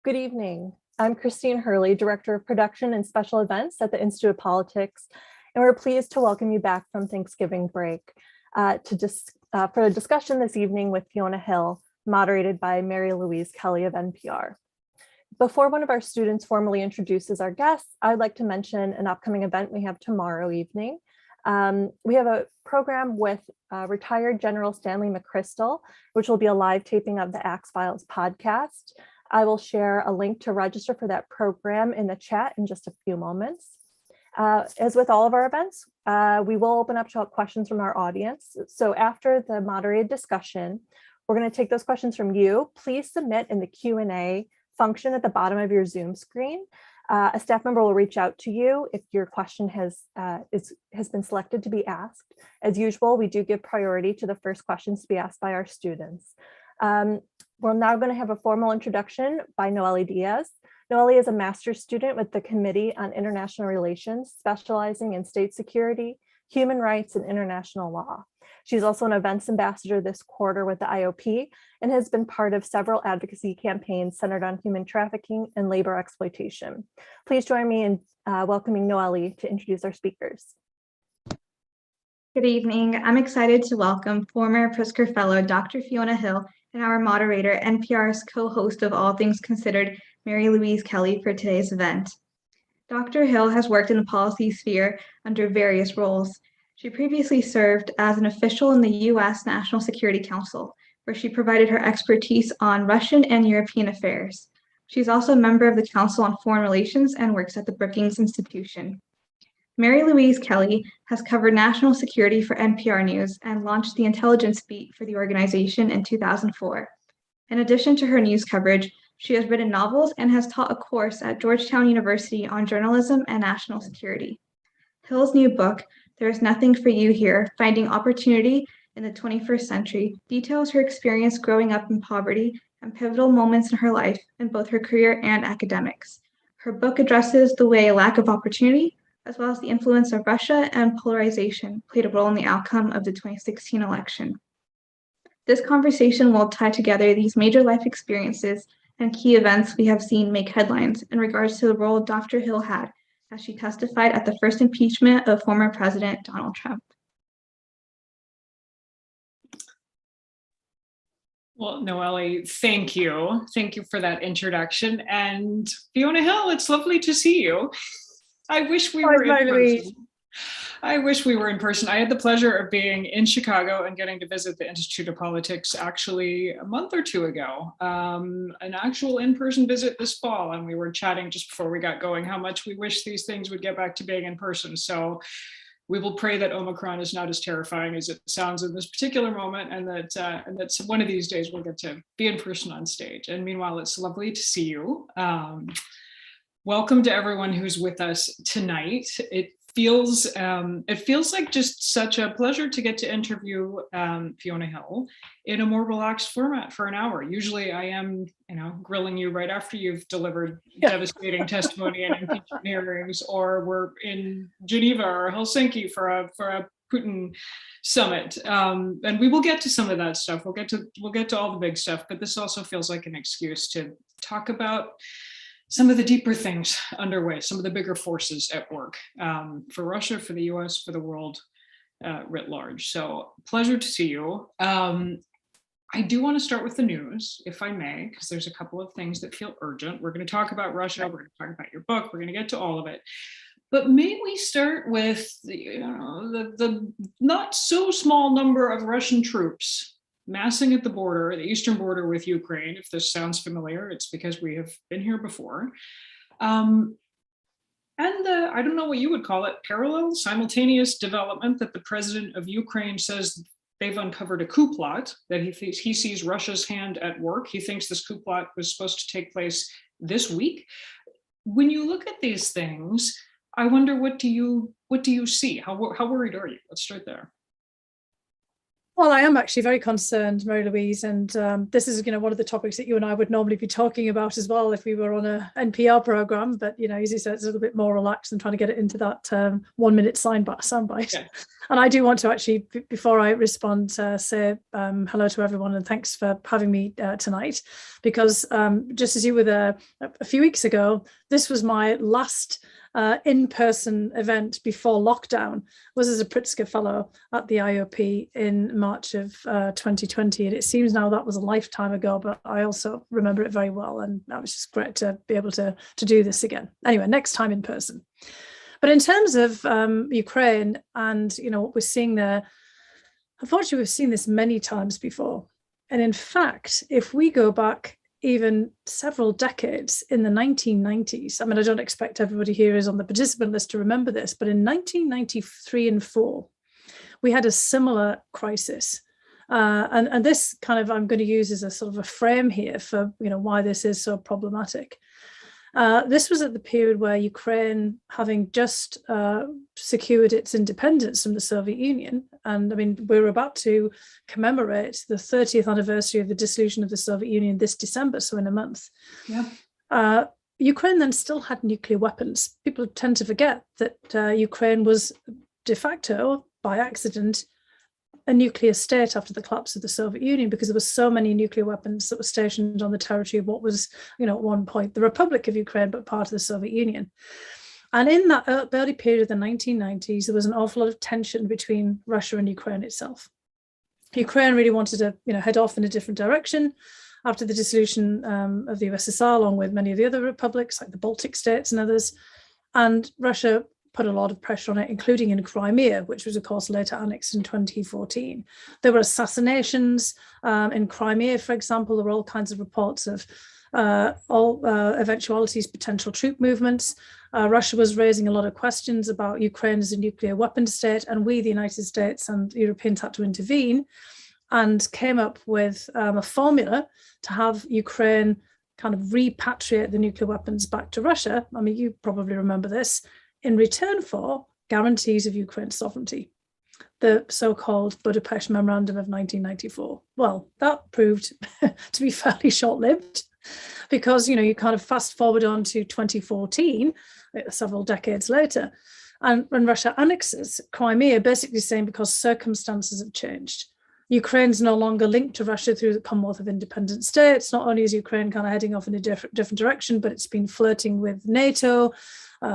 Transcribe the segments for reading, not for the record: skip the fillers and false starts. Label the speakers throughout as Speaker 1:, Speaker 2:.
Speaker 1: Good evening. I'm Christine Hurley, Director of Production and Special Events at the Institute of Politics, and we're pleased to welcome you back from Thanksgiving break for a discussion this evening with Fiona Hill, moderated by Mary Louise Kelly of NPR. Before one of our students formally introduces our guests, I'd like to mention an upcoming event we have tomorrow evening. We have a program with retired General Stanley McChrystal, which will be a live taping of the Axe Files podcast. I will share a link to register for that program in the chat in just a few moments. As with all of our events, we will open up to questions from our audience. So after the moderated discussion, we're going to take those questions from you. Please submit in the Q&A function at the bottom of your Zoom screen. A staff member will reach out to you if your question has been selected to be asked. As usual, we do give priority to the first questions to be asked by our students. We're now going to have a formal introduction by Noelle Diaz. Noelle is a master's student with the Committee on International Relations, specializing in state security, human rights, and international law. She's also an events ambassador this quarter with the IOP and has been part of several advocacy campaigns centered on human trafficking and labor exploitation. Please join me in welcoming Noelle to introduce our speakers.
Speaker 2: Good evening. I'm excited to welcome former Pritzker Fellow Dr. Fiona Hill and our moderator, NPR's co-host of All Things Considered, Mary Louise Kelly, for today's event. Dr. Hill has worked in the policy sphere under various roles. She previously served as an official in the U.S. National Security Council, where she provided her expertise on Russian and European affairs. She's also a member of the Council on Foreign Relations and works at the Brookings Institution. Mary Louise Kelly has covered national security for NPR News and launched the intelligence beat for the organization in 2004. In addition to her news coverage, she has written novels and has taught a course at Georgetown University on journalism and national security. Hill's new book, There Is Nothing for You Here, Finding Opportunity in the 21st Century, details her experience growing up in poverty and pivotal moments in her life in both her career and academics. Her book addresses the way a lack of opportunity, as well as the influence of Russia and polarization, played a role in the outcome of the 2016 election. This conversation will tie together these major life experiences and key events we have seen make headlines in regards to the role Dr. Hill had as she testified at the first impeachment of former President Donald Trump.
Speaker 3: Well, Noelle, thank you. Thank you for that introduction. And Fiona Hill, it's lovely to see you. I wish we were in person. I wish we were in person. I had the pleasure of being in Chicago and getting to visit the Institute of Politics actually a month or two ago, an actual in-person visit this fall. And we were chatting just before we got going how much we wish these things would get back to being in person. So we will pray that Omicron is not as terrifying as it sounds in this particular moment, and that one of these days we'll get to be in person on stage. And meanwhile, it's lovely to see you. Welcome to everyone who's with us tonight. It feels like just such a pleasure to get to interview Fiona Hill in a more relaxed format for an hour. Usually I am, grilling you right after you've delivered devastating testimony and impeachment hearings, or we're in Geneva or Helsinki for a Putin summit. And we will get to some of that stuff. We'll get to all the big stuff, but this also feels like an excuse to talk about some of the deeper things underway, some of the bigger forces at work for Russia, for the US, for the world writ large. So pleasure to see you. I do want to start with the news, if I may, because there's a couple of things that feel urgent. We're going to talk about Russia, we're going to talk about your book, we're going to get to all of it. But may we start with the not so small number of Russian troops massing at the border, the eastern border with Ukraine. If this sounds familiar, it's because we have been here before. And I don't know what you would call it, parallel, simultaneous development that the president of Ukraine says they've uncovered a coup plot, that he sees Russia's hand at work. He thinks this coup plot was supposed to take place this week. When you look at these things, I wonder, what do you see? How worried are you? Let's start there.
Speaker 4: Well, I am actually very concerned, Mary Louise, and this is, one of the topics that you and I would normally be talking about as well if we were on a NPR program. But as you said, it's a little bit more relaxed than trying to get it into that 1 minute soundbite. Yeah. And I do want to actually, before I respond, say hello to everyone and thanks for having me tonight. Because just as you were there a few weeks ago, this was my last in-person event before lockdown, was as a Pritzker Fellow at the IOP in March of 2020. And it seems now that was a lifetime ago, but I also remember it very well. And that was just great to be able to do this again. Anyway, next time in person. But in terms of Ukraine and, what we're seeing there, unfortunately, we've seen this many times before. And in fact, if we go back even several decades in the 1990s. I mean, I don't expect everybody here is on the participant list to remember this, but in 1993 and 4, we had a similar crisis. And this kind of, I'm going to use as a sort of a frame here for, why this is so problematic. This was at the period where Ukraine, having just secured its independence from the Soviet Union, and I mean, we're about to commemorate the 30th anniversary of the dissolution of the Soviet Union this December, so in a month. Yeah. Ukraine then still had nuclear weapons. People tend to forget that Ukraine was de facto, by accident, a nuclear state after the collapse of the Soviet Union, because there were so many nuclear weapons that were stationed on the territory of what was, at one point the Republic of Ukraine, but part of the Soviet Union. And in that early period of the 1990s, there was an awful lot of tension between Russia and Ukraine itself. Ukraine really wanted to, head off in a different direction after the dissolution of the USSR, along with many of the other republics, like the Baltic states and others. And Russia put a lot of pressure on it, including in Crimea, which was, of course, later annexed in 2014. There were assassinations in Crimea, for example. There were all kinds of reports of all eventualities, potential troop movements. Russia was raising a lot of questions about Ukraine as a nuclear weapon state, and we, the United States and Europeans, had to intervene and came up with a formula to have Ukraine kind of repatriate the nuclear weapons back to Russia. I mean, you probably remember this, in return for guarantees of Ukraine's sovereignty, the so-called Budapest Memorandum of 1994. Well, that proved to be fairly short-lived because, you kind of fast forward on to 2014, several decades later, and when Russia annexes Crimea, basically saying because circumstances have changed. Ukraine's no longer linked to Russia through the Commonwealth of Independent States. Not only is Ukraine kind of heading off in a different direction, but it's been flirting with NATO,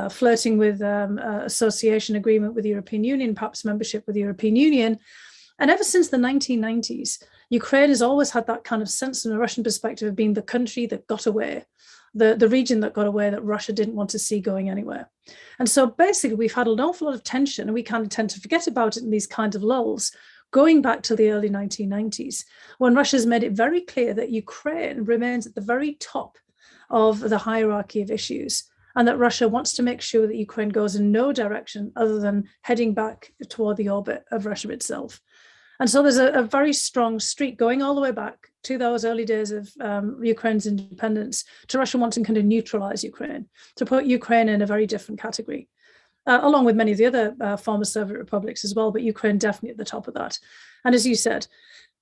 Speaker 4: flirting with association agreement with the European Union, perhaps membership with the European Union. And ever since the 1990s, Ukraine has always had that kind of sense from a Russian perspective of being the country that got away, the region that got away that Russia didn't want to see going anywhere. And so basically we've had an awful lot of tension, and we kind of tend to forget about it in these kinds of lulls, going back to the early 1990s, when Russia's made it very clear that Ukraine remains at the very top of the hierarchy of issues, and that Russia wants to make sure that Ukraine goes in no direction other than heading back toward the orbit of Russia itself. And so there's a very strong streak going all the way back to those early days of Ukraine's independence, to Russia wanting to kind of neutralize Ukraine, to put Ukraine in a very different category, along with many of the other former Soviet republics as well, but Ukraine definitely at the top of that. And as you said,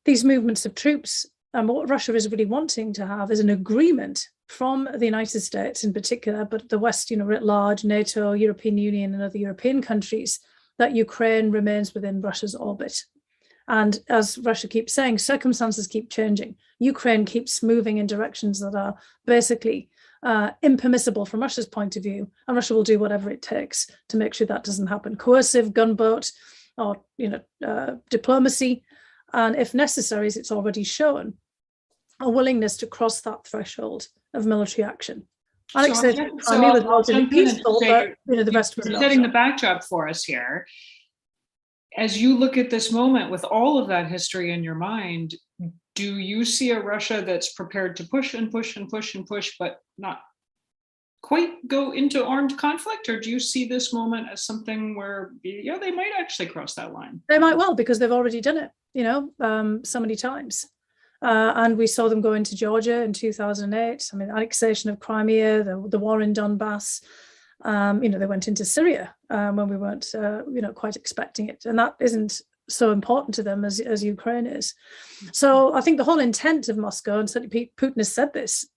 Speaker 4: these movements of troops, and what Russia is really wanting to have is an agreement from the United States in particular, but the West, writ large, NATO, European Union, and other European countries, that Ukraine remains within Russia's orbit. And as Russia keeps saying, circumstances keep changing. Ukraine keeps moving in directions that are basically impermissible from Russia's point of view, and Russia will do whatever it takes to make sure that doesn't happen. Coercive, gunboat, or diplomacy, and if necessary, as it's already shown, a willingness to cross that threshold of military action. Crimea was relatively peaceful, but the rest was not.
Speaker 3: Setting the backdrop for us here, as you look at this moment with all of that history in your mind, do you see a Russia that's prepared to push and push and push and push, but not quite go into armed conflict? Or do you see this moment as something where, they might actually cross that line?
Speaker 4: They might well, because they've already done it, so many times. And we saw them go into Georgia in 2008. I mean, annexation of Crimea, the war in Donbass. They went into Syria when we weren't, quite expecting it. And that isn't so important to them as Ukraine is. So I think the whole intent of Moscow, and certainly Putin has said this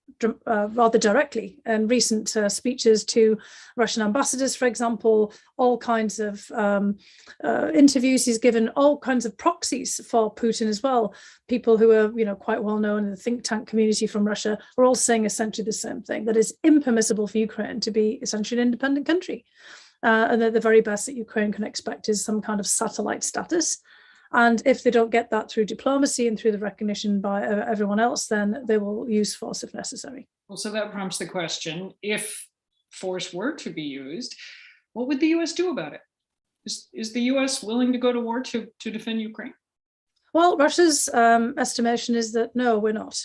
Speaker 4: rather directly in recent speeches to Russian ambassadors, for example, all kinds of interviews he's given, all kinds of proxies for Putin as well. People who are, quite well known in the think tank community from Russia are all saying essentially the same thing, that it's impermissible for Ukraine to be essentially an independent country. And that the very best that Ukraine can expect is some kind of satellite status. And if they don't get that through diplomacy and through the recognition by everyone else, then they will use force if necessary.
Speaker 3: Well, so that prompts the question, if force were to be used, what would the US do about it? Is the US willing to go to war to defend Ukraine?
Speaker 4: Well, Russia's estimation is that no, we're not.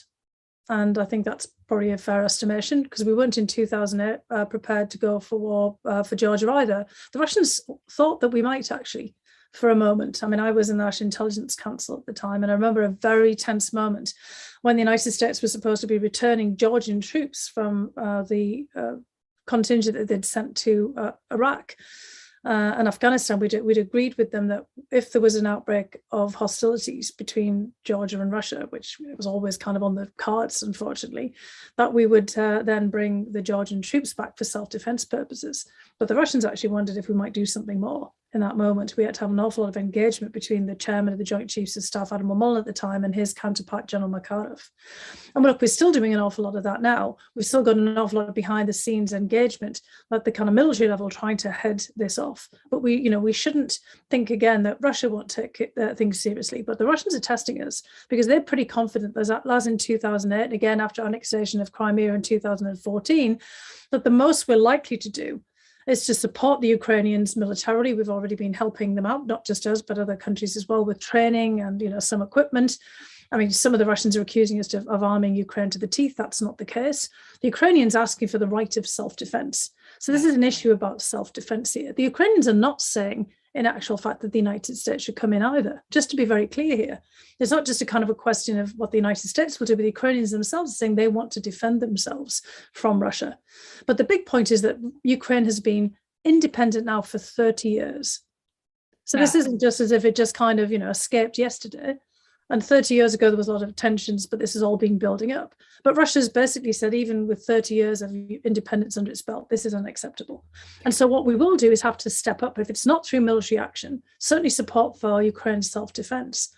Speaker 4: And I think that's probably a fair estimation, because we weren't in 2008 prepared to go for war for Georgia either. The Russians thought that we might actually for a moment. I mean, I was in the National Intelligence Council at the time, and I remember a very tense moment when the United States was supposed to be returning Georgian troops from the contingent that they'd sent to Iraq. And Afghanistan, we'd agreed with them that if there was an outbreak of hostilities between Georgia and Russia, which was always kind of on the cards, unfortunately, that we would then bring the Georgian troops back for self-defense purposes. But the Russians actually wondered if we might do something more. In that moment, we had to have an awful lot of engagement between the chairman of the Joint Chiefs of Staff, Admiral Mullen at the time, and his counterpart, General Makarov. And look, we're still doing an awful lot of that now. We've still got an awful lot of behind the scenes engagement at the kind of military level trying to head this off. But we shouldn't think again that Russia won't take things seriously. But the Russians are testing us because they're pretty confident, as in 2008, and again after annexation of Crimea in 2014, that the most we're likely to do is to support the Ukrainians militarily. We've already been helping them out, not just us, but other countries as well, with training and some equipment. I mean, some of the Russians are accusing us of arming Ukraine to the teeth. That's not the case. The Ukrainians are asking for the right of self-defense. So this is an issue about self-defense here. The Ukrainians are not saying, in actual fact, that the United States should come in either. Just to be very clear here, it's not just a kind of a question of what the United States will do, but the Ukrainians themselves are saying they want to defend themselves from Russia. But the big point is that Ukraine has been independent now for 30 years. So this isn't just as if it just kind of, escaped yesterday. And 30 years ago, there was a lot of tensions, but this has all been building up. But Russia's basically said, even with 30 years of independence under its belt, this is unacceptable. And so what we will do is have to step up. If it's not through military action, certainly support for Ukraine's self-defense,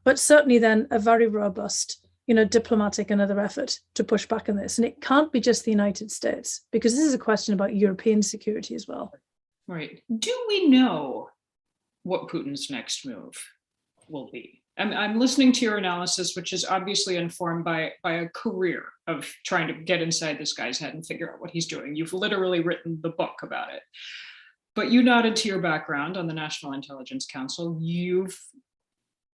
Speaker 4: but certainly then a very robust, diplomatic and other effort to push back on this. And it can't be just the United States, because this is a question about European security as well.
Speaker 3: Right. Do we know what Putin's next move will be? I'm listening to your analysis, which is obviously informed by a career of trying to get inside this guy's head and figure out what he's doing. You've literally written the book about it. But you nodded to your background on the National Intelligence Council. You've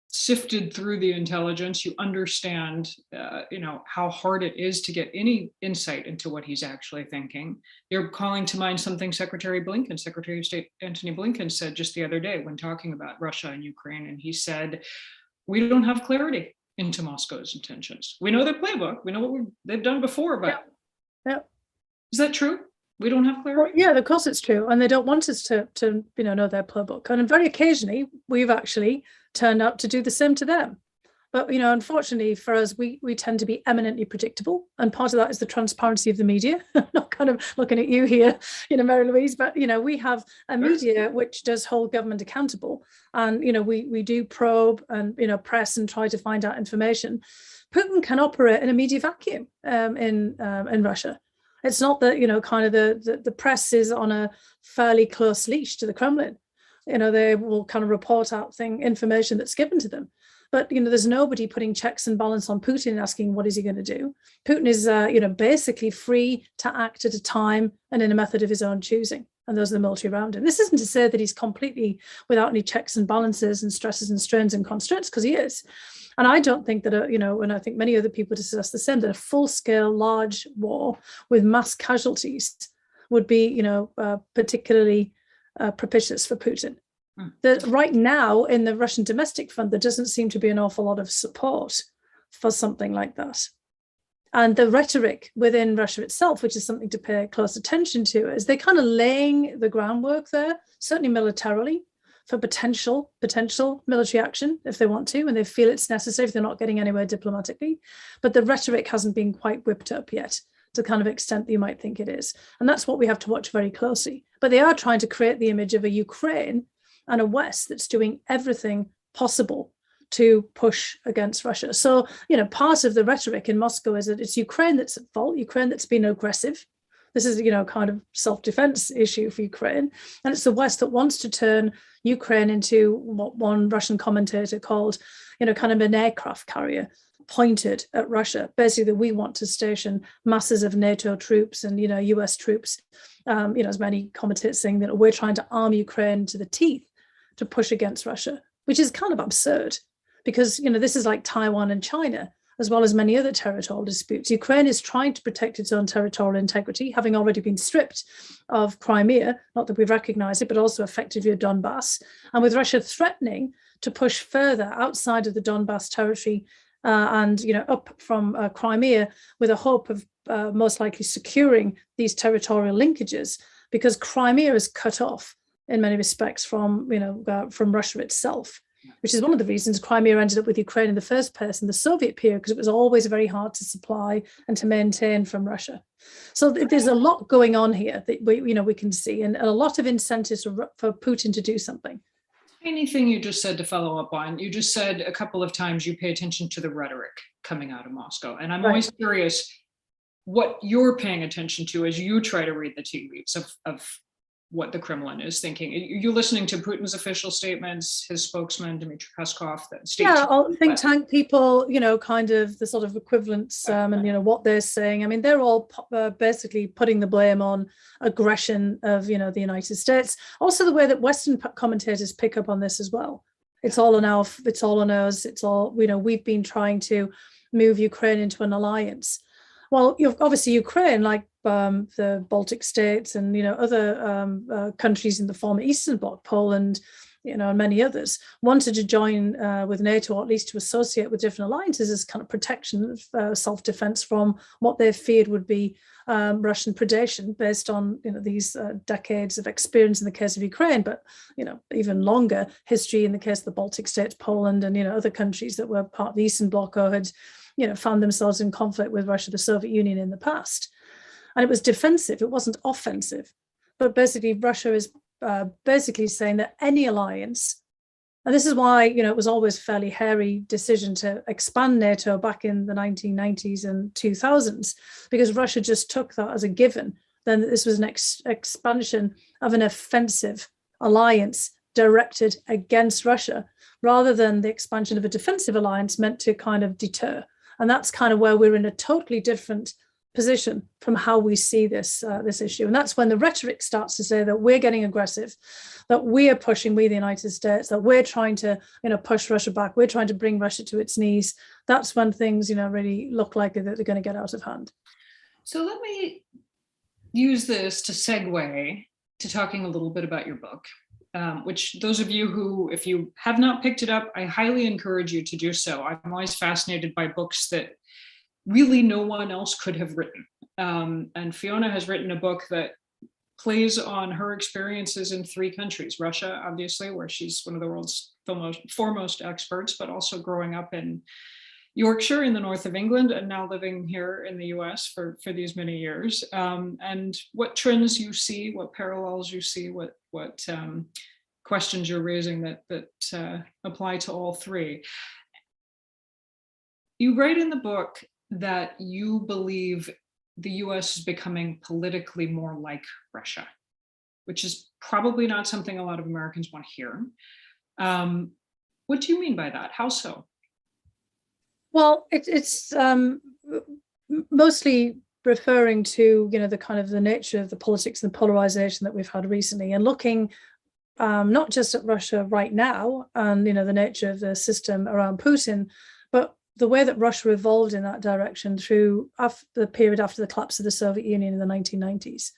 Speaker 3: sifted through the intelligence. You understand, how hard it is to get any insight into what he's actually thinking. You're calling to mind something Secretary of State Antony Blinken said just the other day when talking about Russia and Ukraine. And he said, we don't have clarity into Moscow's intentions. We know their playbook. We know what they've done before, but is that true? We don't have clarity?
Speaker 4: Well, yeah, of course it's true. And they don't want us to know their playbook. And very occasionally, we've actually turned out to do the same to them. But, unfortunately for us, we tend to be eminently predictable. And part of that is the transparency of the media. I'm not kind of looking at you here, Mary Louise, but, we have a media which does hold government accountable. And, we do probe and, press and try to find out information. Putin can operate in a media vacuum in Russia. It's not that, kind of the press is on a fairly close leash to the Kremlin. They will kind of report out information that's given to them. But, there's nobody putting checks and balance on Putin and asking what is he going to do. Putin is, basically free to act at a time and in a method of his own choosing. And those are the military around him. This isn't to say that he's completely without any checks and balances and stresses and strains and constraints, because he is. And I don't think that, and I think many other people discuss the same, that a full-scale, large war with mass casualties would be, particularly propitious for Putin. That right now in the Russian domestic front, there doesn't seem to be an awful lot of support for something like that. And the rhetoric within Russia itself, which is something to pay close attention to, is they're kind of laying the groundwork there, certainly militarily, for potential military action if they want to, and they feel it's necessary if they're not getting anywhere diplomatically. But the rhetoric hasn't been quite whipped up yet to the kind of extent that you might think it is. And that's what we have to watch very closely. But they are trying to create the image of a Ukraine and a West that's doing everything possible to push against Russia. So, part of the rhetoric in Moscow is that it's Ukraine that's at fault, Ukraine that's been aggressive. This is, kind of self-defense issue for Ukraine. And it's the West that wants to turn Ukraine into what one Russian commentator called, kind of an aircraft carrier pointed at Russia. Basically, we want to station masses of NATO troops and, US troops, as many commentators saying that we're trying to arm Ukraine to the teeth to push against Russia, which is kind of absurd because, this is like Taiwan and China, as well as many other territorial disputes. Ukraine is trying to protect its own territorial integrity, having already been stripped of Crimea, not that we've recognized it, but also effectively of Donbass. And with Russia threatening to push further outside of the Donbass territory and, up from Crimea with a hope of most likely securing these territorial linkages, because Crimea is cut off in many respects from Russia itself, which is one of the reasons Crimea ended up with Ukraine in the first place in the Soviet period, because it was always very hard to supply and to maintain from Russia. So there's a lot going on here that we can see, and a lot of incentives for Putin to do something.
Speaker 3: Anything you just said to follow up on, you just said a couple of times you pay attention to the rhetoric coming out of Moscow. And I'm always curious what you're paying attention to as you try to read the tea leaves of what the Kremlin is thinking. Are you listening to Putin's official statements, his spokesman, Dmitry Peskov?
Speaker 4: All think tank people, kind of the sort of equivalents and, what they're saying. I mean, they're all basically putting the blame on aggression of, the United States. Also, the way that Western commentators pick up on this as well. It's all on it's all on us. It's all, we've been trying to move Ukraine into an alliance. Well, obviously Ukraine, like the Baltic states and other countries in the former Eastern Bloc, Poland, and many others, wanted to join with NATO, or at least to associate with different alliances as kind of protection of self-defense from what they feared would be Russian predation based on these decades of experience in the case of Ukraine, but even longer history in the case of the Baltic states, Poland, and other countries that were part of the Eastern Bloc or had found themselves in conflict with Russia, the Soviet Union in the past. And it was defensive, it wasn't offensive. But basically, Russia is basically saying that any alliance, and this is why, it was always a fairly hairy decision to expand NATO back in the 1990s and 2000s, because Russia just took that as a given. Then this was an expansion of an offensive alliance directed against Russia, rather than the expansion of a defensive alliance meant to kind of deter. And that's kind of where we're in a totally different position from how we see this issue. And that's when the rhetoric starts to say that we're getting aggressive, that we are pushing, the United States, that we're trying to, push Russia back. We're trying to bring Russia to its knees. That's when things, really look like that they're going to get out of hand.
Speaker 3: So let me use this to segue to talking a little bit about your book. Which those of you who, if you have not picked it up, I highly encourage you to do so. I'm always fascinated by books that really no one else could have written. And Fiona has written a book that plays on her experiences in 3 countries: Russia, obviously, where she's one of the world's foremost experts, but also growing up in Yorkshire in the north of England and now living here in the US for these many years. And what trends you see, what parallels you see, what questions you're raising that apply to all 3. You write in the book that you believe the US is becoming politically more like Russia, which is probably not something a lot of Americans want to hear. What do you mean by that? How so?
Speaker 4: Well, it's mostly referring to, the kind of the nature of the politics and the polarization that we've had recently, and looking not just at Russia right now and, the nature of the system around Putin, but the way that Russia evolved in that direction through the period after the collapse of the Soviet Union in the 1990s.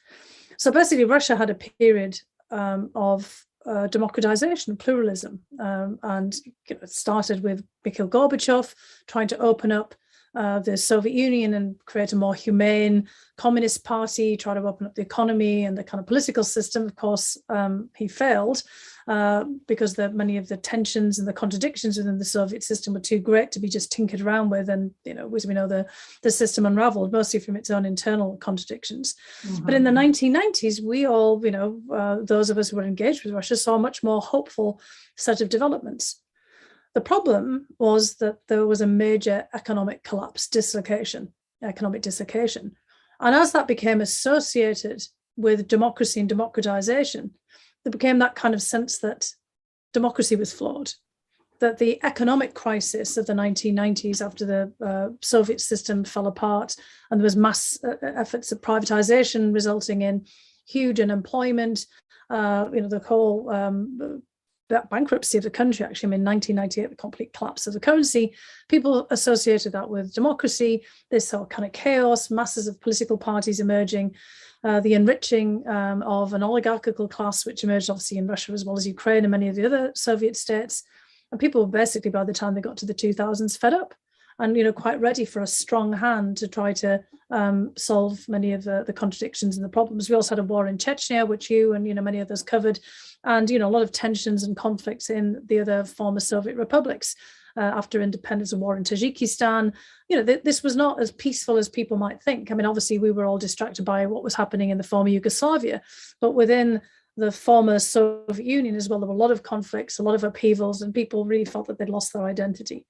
Speaker 4: So basically, Russia had a period of democratization, pluralism, and it started with Mikhail Gorbachev trying to open up the Soviet Union and create a more humane communist party, try to open up the economy and the kind of political system. Of course, he failed because many of the tensions and the contradictions within the Soviet system were too great to be just tinkered around with. And, as we know, the system unraveled mostly from its own internal contradictions. Mm-hmm. But in the 1990s, we all, those of us who were engaged with Russia saw a much more hopeful set of developments. The problem was that there was a major economic collapse, economic dislocation. And as that became associated with democracy and democratization, there became that kind of sense that democracy was flawed, that the economic crisis of the 1990s after the Soviet system fell apart and there was mass efforts at privatization resulting in huge unemployment, the whole that bankruptcy of the country, actually, in 1998, the complete collapse of the currency, people associated that with democracy, this whole kind of chaos, masses of political parties emerging, the enriching of an oligarchical class, which emerged obviously in Russia as well as Ukraine and many of the other Soviet states. And people were basically, by the time they got to the 2000s, fed up and, quite ready for a strong hand to try to solve many of the contradictions and the problems. We also had a war in Chechnya, which you and, many others covered, and, a lot of tensions and conflicts in the other former Soviet republics after independence, and war in Tajikistan. This was not as peaceful as people might think. I mean, obviously, we were all distracted by what was happening in the former Yugoslavia, but within the former Soviet Union as well, there were a lot of conflicts, a lot of upheavals, and people really felt that they'd lost their identity.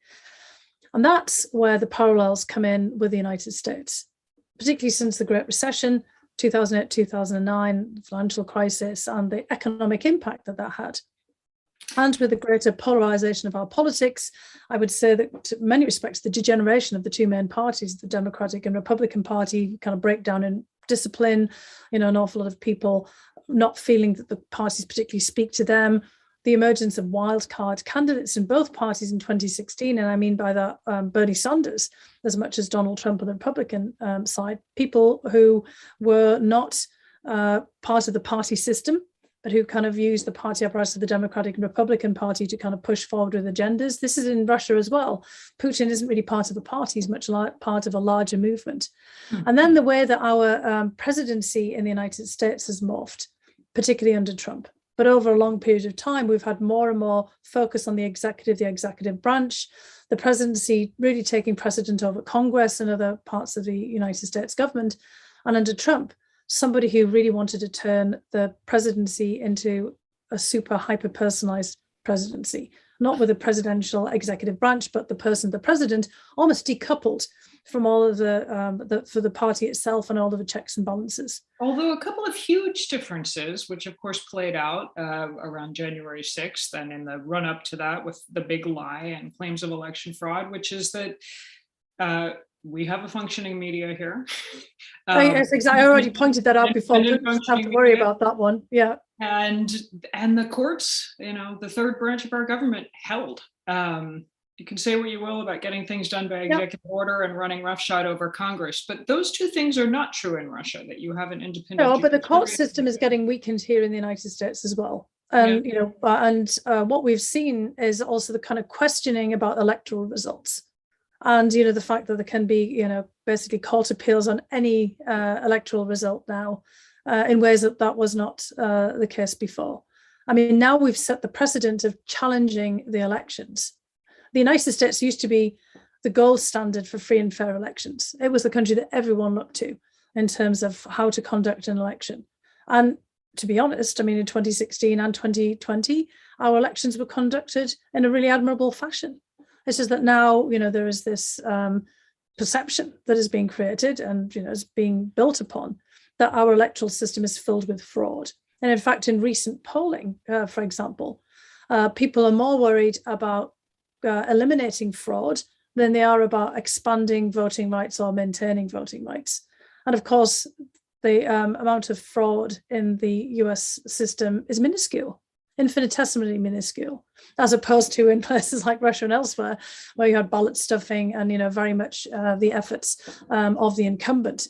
Speaker 4: And that's where the parallels come in with the United States, particularly since the Great Recession, 2008, 2009, the financial crisis, and the economic impact that had. And with the greater polarization of our politics, I would say that in many respects, the degeneration of the two main parties, the Democratic and Republican Party, kind of breakdown in discipline, an awful lot of people not feeling that the parties particularly speak to them, the emergence of wildcard candidates in both parties in 2016, and I mean by that Bernie Sanders as much as Donald Trump on the Republican side, people who were not part of the party system, but who kind of used the party apparatus of the Democratic and Republican Party to kind of push forward with agendas. This is in Russia as well. Putin isn't really part of a party, he's much like part of a larger movement. Mm-hmm. And then the way that our presidency in the United States has morphed, particularly under Trump. But over a long period of time, we've had more and more focus on the executive branch, the presidency really taking precedent over Congress and other parts of the United States government. And under Trump, somebody who really wanted to turn the presidency into a super hyper-personalized presidency, not with a presidential executive branch, but the president, almost decoupled from all of for the party itself and all of the checks and balances.
Speaker 3: Although a couple of huge differences, which of course played out around January 6th and in the run up to that with the big lie and claims of election fraud, which is that we have a functioning media here.
Speaker 4: Yes, exactly. I already pointed that out before. Don't have to worry about that one. Yeah.
Speaker 3: And the courts, the third branch of our government held. You can say what you will about getting things done by executive order and running roughshod over Congress, but those two things are not true in Russia, that you have an independent.
Speaker 4: No, but the court system is getting weakened here in the United States as well. And, what we've seen is also the kind of questioning about electoral results. And, the fact that there can be, basically court appeals on any electoral result now in ways that was not the case before. I mean, now we've set the precedent of challenging the elections. The United States used to be the gold standard for free and fair elections. It was the country that everyone looked to in terms of how to conduct an election. And to be honest, I mean, in 2016 and 2020, our elections were conducted in a really admirable fashion. It's just that now, there is this perception that is being created and, is being built upon that our electoral system is filled with fraud. And in fact, in recent polling, for example, people are more worried about eliminating fraud than they are about expanding voting rights or maintaining voting rights. And of course, the amount of fraud in the US system is minuscule. infinitesimally minuscule, as opposed to in places like Russia and elsewhere, where you had ballot stuffing and, very much the efforts of the incumbent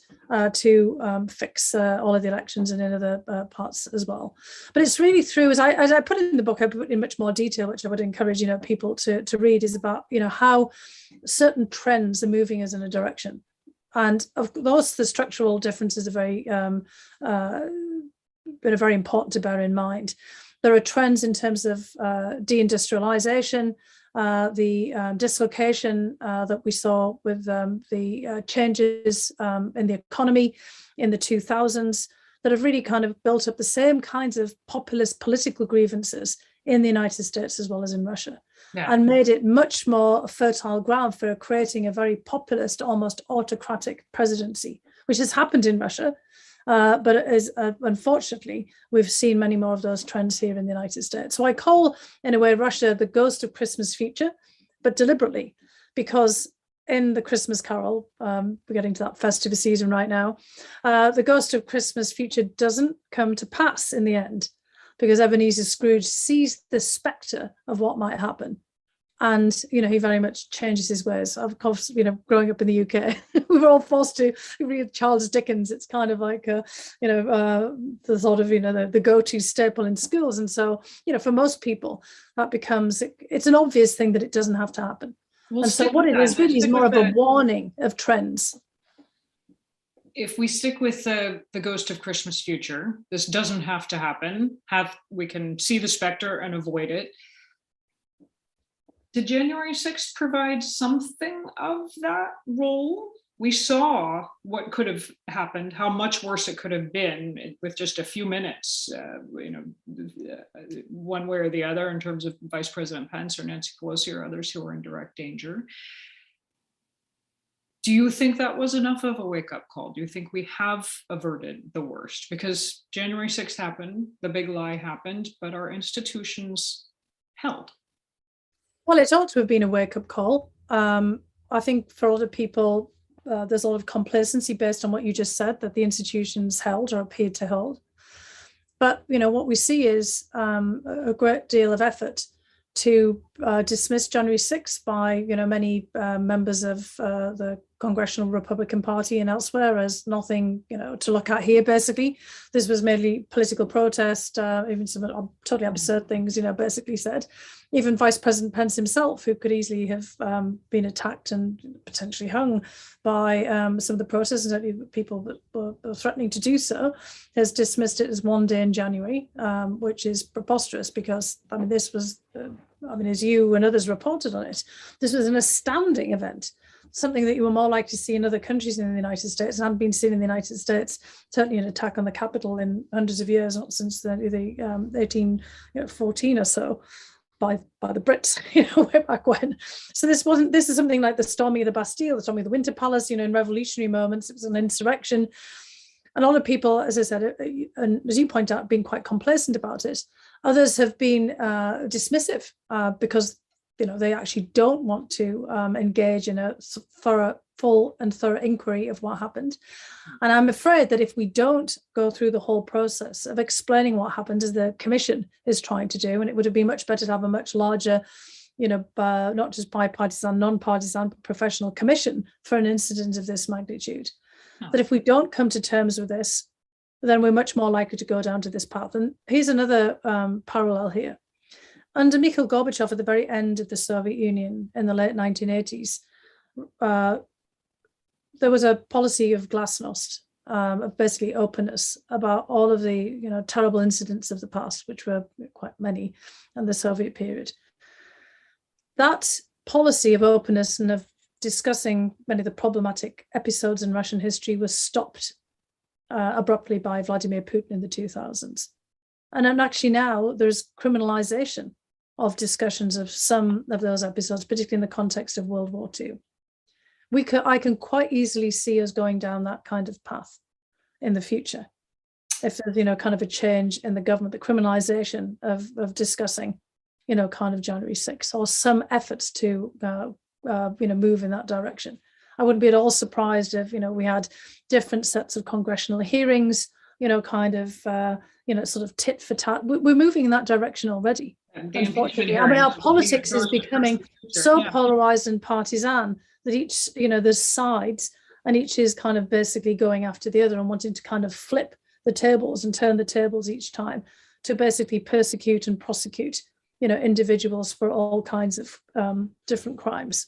Speaker 4: to fix all of the elections and in other parts as well. But it's really through, as I put in the book, I put in much more detail, which I would encourage, people to read, is about, how certain trends are moving us in a direction. And of course, the structural differences are very important to bear in mind. There are trends in terms of deindustrialization, the dislocation that we saw with the changes in the economy in the 2000s that have really kind of built up the same kinds of populist political grievances in the United States as well as in Russia, and made it much more fertile ground for creating a very populist, almost autocratic presidency, which has happened in Russia. But it is, unfortunately, we've seen many more of those trends here in the United States. So I call, in a way, Russia the ghost of Christmas future, but deliberately, because in the Christmas Carol, we're getting to that festive season right now, the ghost of Christmas future doesn't come to pass in the end, because Ebenezer Scrooge sees the spectre of what might happen. And, he very much changes his ways. Of course, growing up in the UK, we were all forced to read Charles Dickens. It's kind of like, the sort of, the go-to staple in schools. And so, for most people, that becomes, it's an obvious thing that it doesn't have to happen. And so what it is really is more of a warning of trends.
Speaker 3: If we stick with the ghost of Christmas future, this doesn't have to happen. We can see the specter and avoid it. Did January 6th provide something of that role? We saw what could have happened, how much worse it could have been with just a few minutes, one way or the other, in terms of Vice President Pence or Nancy Pelosi or others who were in direct danger. Do you think that was enough of a wake-up call? Do you think we have averted the worst? Because January 6th happened, the big lie happened, but our institutions held.
Speaker 4: Well, it ought to have been a wake-up call. I think for other people, there's a lot of complacency based on what you just said, that the institutions held or appeared to hold. But, what we see is a great deal of effort to dismiss January 6th by, many members of the Congressional Republican Party and elsewhere as nothing, to look at here, basically. This was mainly political protest, even some totally absurd things, basically said. Even Vice President Pence himself, who could easily have been attacked and potentially hung by some of the protesters, and people that were threatening to do so, has dismissed it as one day in January, which is preposterous because, this was, as you and others reported on it, this was an astounding event. Something that you were more likely to see in other countries in the United States and hadn't been seen in the United States, certainly an attack on the Capitol in hundreds of years, not since the 1814 or so, by the Brits, way back when. So this is something like the storming of the Bastille, the storming of the Winter Palace, in revolutionary moments. It was an insurrection. And a lot of people, as I said, and as you point out, have been quite complacent about it. Others have been dismissive because they actually don't want to engage in a full and thorough inquiry of what happened. And I'm afraid that if we don't go through the whole process of explaining what happened, as the commission is trying to do, and it would have been much better to have a much larger, not just bipartisan, non-partisan, but professional commission for an incident of this magnitude. That if we don't come to terms with this, then we're much more likely to go down to this path. And here's another parallel here. Under Mikhail Gorbachev, at the very end of the Soviet Union in the late 1980s, there was a policy of glasnost, of basically openness about all of the terrible incidents of the past, which were quite many in the Soviet period. That policy of openness and of discussing many of the problematic episodes in Russian history was stopped abruptly by Vladimir Putin in the 2000s. And then actually now there's criminalization of discussions of some of those episodes, particularly in the context of World War II. I can quite easily see us going down that kind of path in the future. If there's, kind of a change in the government, the criminalization of discussing, kind of January 6th, or some efforts to, move in that direction. I wouldn't be at all surprised if, we had different sets of congressional hearings, kind of, sort of tit for tat. We're moving in that direction already. Unfortunately, I mean, our politics is becoming so polarized and partisan that each, there's sides, and each is kind of basically going after the other and wanting to kind of flip the tables and turn the tables each time to basically persecute and prosecute, individuals for all kinds of different crimes,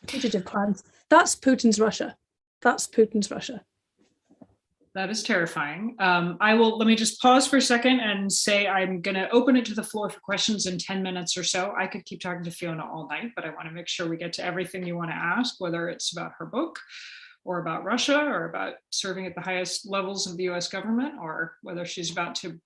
Speaker 4: fugitive crimes. That's Putin's Russia. That's Putin's Russia.
Speaker 3: That is terrifying. Let me just pause for a second and say I'm going to open it to the floor for questions in 10 minutes or so. I could keep talking to Fiona all night, but I want to make sure we get to everything you want to ask, whether it's about her book or about Russia or about serving at the highest levels of the US government, or whether she's about to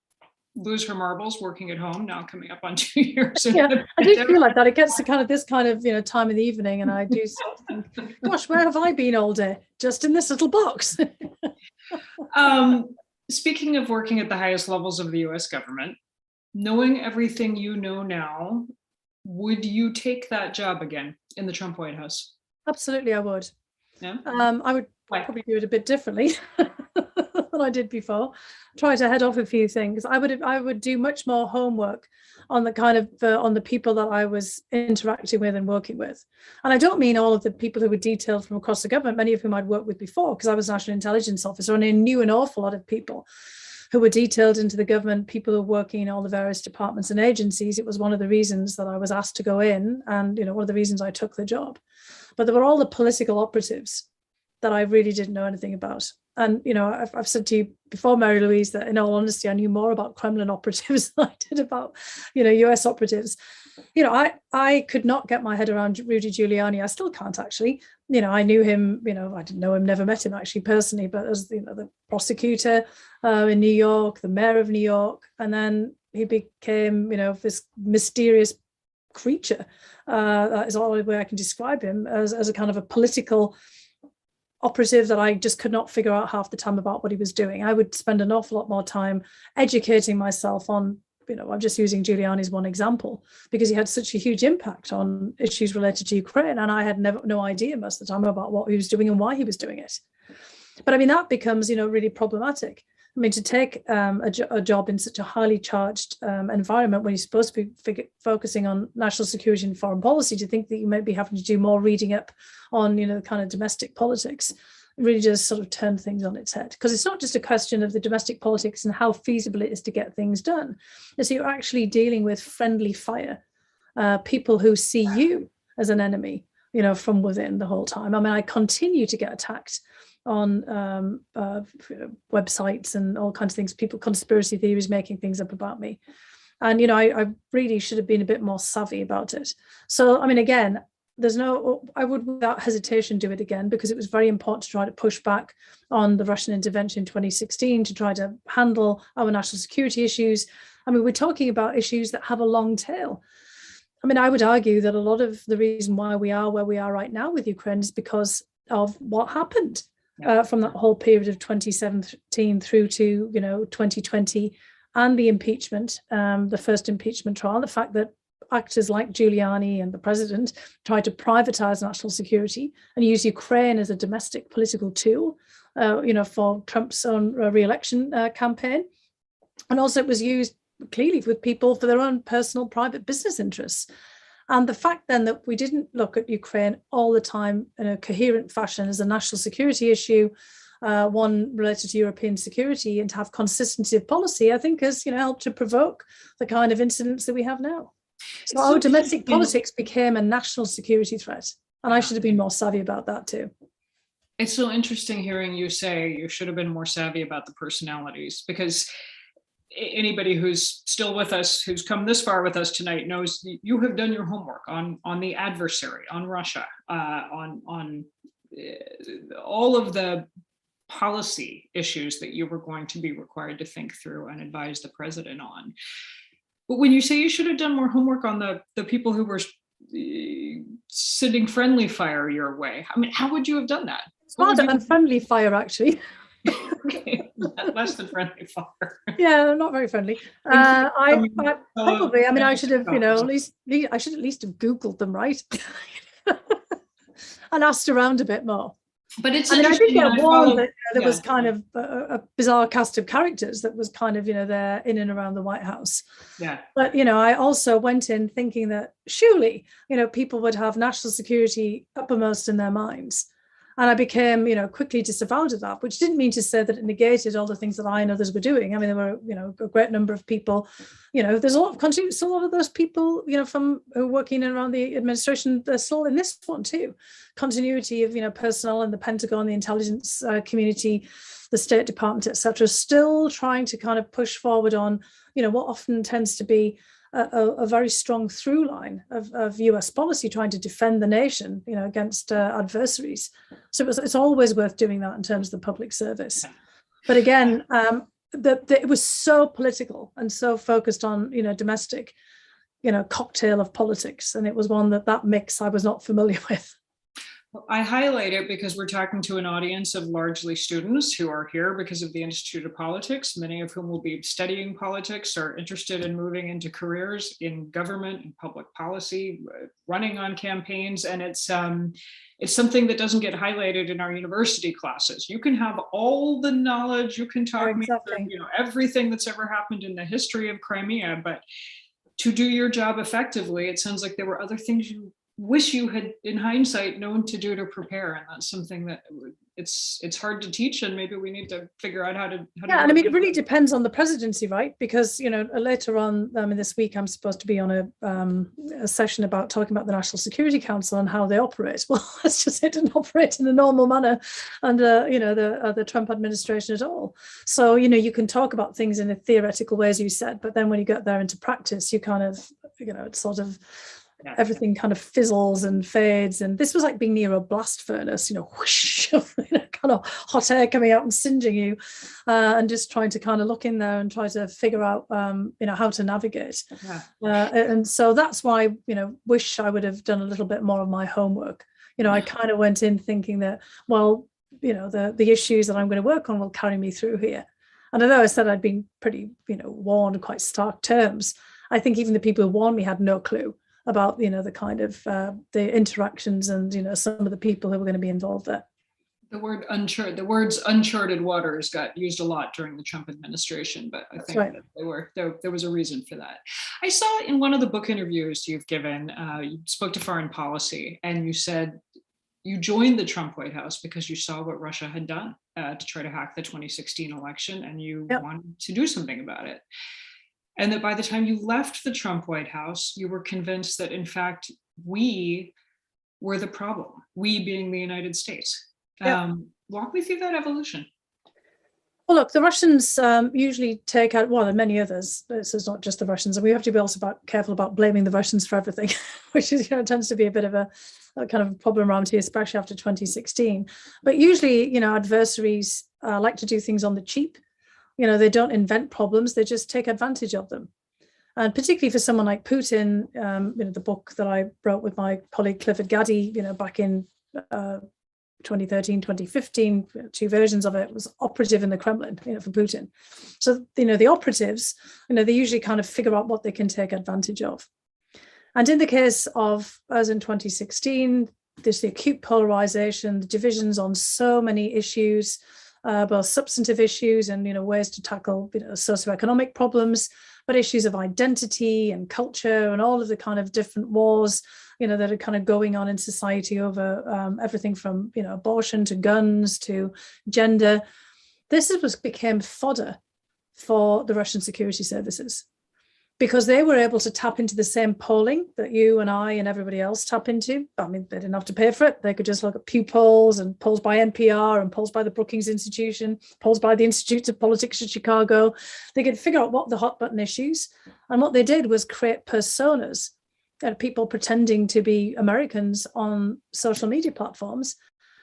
Speaker 3: lose her marbles working at home now coming up on 2 years.
Speaker 4: Yeah, I do feel like that. It gets to kind of this kind of time in the evening, and I do sort of think, gosh, where have I been all day? Just in this little box.
Speaker 3: Speaking of working at the highest levels of the US government, knowing everything you know now, would you take that job again in the Trump White House?
Speaker 4: Absolutely, I would.
Speaker 3: Yeah.
Speaker 4: I would probably do it a bit differently than I did before. Try to head off a few things. I would do much more homework on the kind of on the people that I was interacting with and working with. And I don't mean all of the people who were detailed from across the government, many of whom I'd worked with before, because I was National Intelligence Officer, and I knew an awful lot of people who were detailed into the government, people who were working in all the various departments and agencies. It was one of the reasons that I was asked to go in, and one of the reasons I took the job. But there were all the political operatives that I really didn't know anything about. And, I've said to you before, Mary Louise, that in all honesty, I knew more about Kremlin operatives than I did about, US operatives. I could not get my head around Rudy Giuliani. I still can't, actually. I knew him, I didn't know him, never met him actually personally, but as, the prosecutor in New York, the mayor of New York, and then he became, this mysterious creature. That is all the way I can describe him, as a kind of a political operative that I just could not figure out half the time about what he was doing. I would spend an awful lot more time educating myself on, I'm just using Giuliani as one example, because he had such a huge impact on issues related to Ukraine, and I had no idea most of the time about what he was doing and why he was doing it. But I mean, that becomes, really problematic. I mean, to take a job in such a highly charged environment when you're supposed to be focusing on national security and foreign policy, to think that you might be having to do more reading up on, kind of domestic politics, really does sort of turn things on its head. Because it's not just a question of the domestic politics and how feasible it is to get things done. So you're actually dealing with friendly fire, people who see you as an enemy, from within the whole time. I mean, I continue to get attacked on websites and all kinds of things, people, conspiracy theories, making things up about me. And, I really should have been a bit more savvy about it. So, I mean, again, I would without hesitation do it again, because it was very important to try to push back on the Russian intervention in 2016, to try to handle our national security issues. I mean, we're talking about issues that have a long tail. I mean, I would argue that a lot of the reason why we are where we are right now with Ukraine is because of what happened. From that whole period of 2017 through to 2020, and the impeachment, the first impeachment trial, the fact that actors like Giuliani and the president tried to privatize national security and use Ukraine as a domestic political tool, for Trump's own re-election campaign. And also it was used clearly with people for their own personal private business interests. And the fact then that we didn't look at Ukraine all the time in a coherent fashion as a national security issue, one related to European security, and to have consistency of policy, I think has helped to provoke the kind of incidents that we have now. So our domestic politics became a national security threat. And I should have been more savvy about that too.
Speaker 3: It's so interesting hearing you say you should have been more savvy about the personalities, because anybody who's still with us, who's come this far with us tonight, knows you have done your homework on the adversary, on Russia, on all of the policy issues that you were going to be required to think through and advise the president on. But when you say you should have done more homework on the people who were sending friendly fire your way, I mean, how would you have done that?
Speaker 4: It's rather unfriendly fire, actually.
Speaker 3: Okay, less than friendly fire.
Speaker 4: Yeah, not very friendly. I probably. I mean, I should have, at least have Googled them, right, and asked around a bit more.
Speaker 3: But it's
Speaker 4: I mean, I did
Speaker 3: interesting.
Speaker 4: get warned that there
Speaker 3: yeah.
Speaker 4: was kind of a bizarre cast of characters that was kind of, there in and around the White House.
Speaker 3: Yeah.
Speaker 4: But, I also went in thinking that surely, people would have national security uppermost in their minds. And I became, quickly disavowed of that, which didn't mean to say that it negated all the things that I and others were doing. I mean, there were, a great number of people, there's a lot of continuity, a lot of those people, from who are working around the administration, they're still in this one too. Continuity of, personnel in the Pentagon, the intelligence community, the State Department, et cetera, still trying to kind of push forward on, what often tends to be a very strong through line of US policy, trying to defend the nation, against adversaries. So it's always worth doing that in terms of the public service. But again, it was so political and so focused on, domestic, cocktail of politics. And it was one that mix I was not familiar with.
Speaker 3: I highlight it because we're talking to an audience of largely students who are here because of the Institute of Politics, many of whom will be studying politics or interested in moving into careers in government and public policy, running on campaigns. And it's something that doesn't get highlighted in our university classes. You can have all the knowledge, you can talk me through, everything that's ever happened in the history of Crimea, but to do your job effectively, it sounds like there were other things you wish you had, in hindsight, known to do to prepare, and that's something that it's hard to teach, and maybe we need to figure out how to.
Speaker 4: And I mean, it really depends on the presidency, right? Because later on in this week, I'm supposed to be on a session about talking about the National Security Council and how they operate. Well, let's just say it didn't operate in a normal manner under the Trump administration at all. So you can talk about things in a theoretical way, as you said, but then when you get there into practice, you kind of it's sort of. Everything kind of fizzles and fades, and this was like being near a blast furnace, whoosh, kind of hot air coming out and singeing you, and just trying to kind of look in there and try to figure out, how to navigate. And so that's why, wish I would have done a little bit more of my homework. I kind of went in thinking that, well, the issues that I'm going to work on will carry me through here. And although I said I'd been pretty, warned in quite stark terms, I think even the people who warned me had no clue about the kind of the interactions and some of the people who were going to be involved there.
Speaker 3: The words uncharted waters got used a lot during the Trump administration, but I think that there was a reason for that. I saw in one of the book interviews you've given, you spoke to foreign policy, and you said you joined the Trump White House because you saw what Russia had done to try to hack the 2016 election, and you wanted to do something about it. And that by the time you left the Trump White House, you were convinced that, in fact, we were the problem, we being the United States. Walk me through that evolution.
Speaker 4: Well, look, the Russians usually take out, and many others, this is not just the Russians, and we have to be also careful about blaming the Russians for everything, which is, tends to be a bit of a kind of problem around here, especially after 2016. But usually, adversaries like to do things on the cheap. They don't invent problems, they just take advantage of them. And particularly for someone like Putin, the book that I wrote with my colleague Clifford Gaddy, back in 2013, 2015, two versions of it, was operative in the Kremlin, for Putin. So, the operatives, they usually kind of figure out what they can take advantage of. And in the case of us in 2016, there's the acute polarization, the divisions on so many issues, both substantive issues and ways to tackle socioeconomic problems, but issues of identity and culture and all of the kind of different wars that are kind of going on in society over everything from abortion to guns to gender. This became fodder for the Russian security services, because they were able to tap into the same polling that you and I and everybody else tap into. I mean, they didn't have to pay for it. They could just look at Pew polls and polls by NPR and polls by the Brookings Institution, polls by the Institute of Politics in Chicago. They could figure out what the hot button issues. And what they did was create personas, people pretending to be Americans on social media platforms,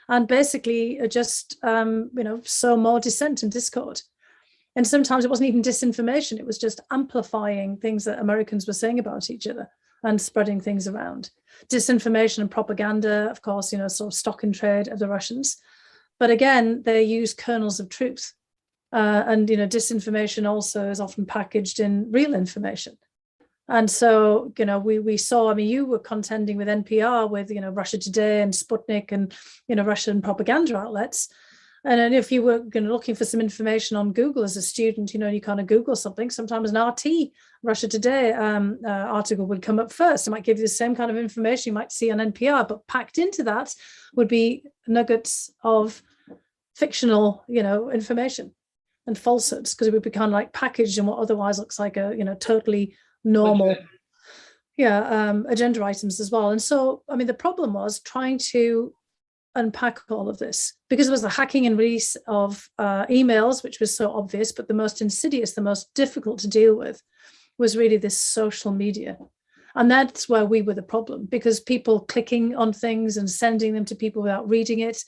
Speaker 4: and basically just, sow more dissent and discord. And sometimes it wasn't even disinformation. It was just amplifying things that Americans were saying about each other and spreading things around. Disinformation and propaganda, of course, sort of stock in trade of the Russians. But again, they use kernels of truth. And disinformation also is often packaged in real information. And so, we saw, I mean, you were contending with NPR with, Russia Today and Sputnik and, Russian propaganda outlets. And then if you were looking for some information on Google as a student, you kind of Google something, sometimes an RT, Russia Today article would come up first. It might give you the same kind of information you might see on NPR, but packed into that would be nuggets of fictional, information and falsehoods, because it would be kind of like packaged in what otherwise looks like a, totally normal, agenda items as well. And so, I mean, the problem was trying to unpack all of this, because it was the hacking and release of emails, which was so obvious, but the most insidious, the most difficult to deal with was really this social media. And that's where we were the problem, because people clicking on things and sending them to people without reading it,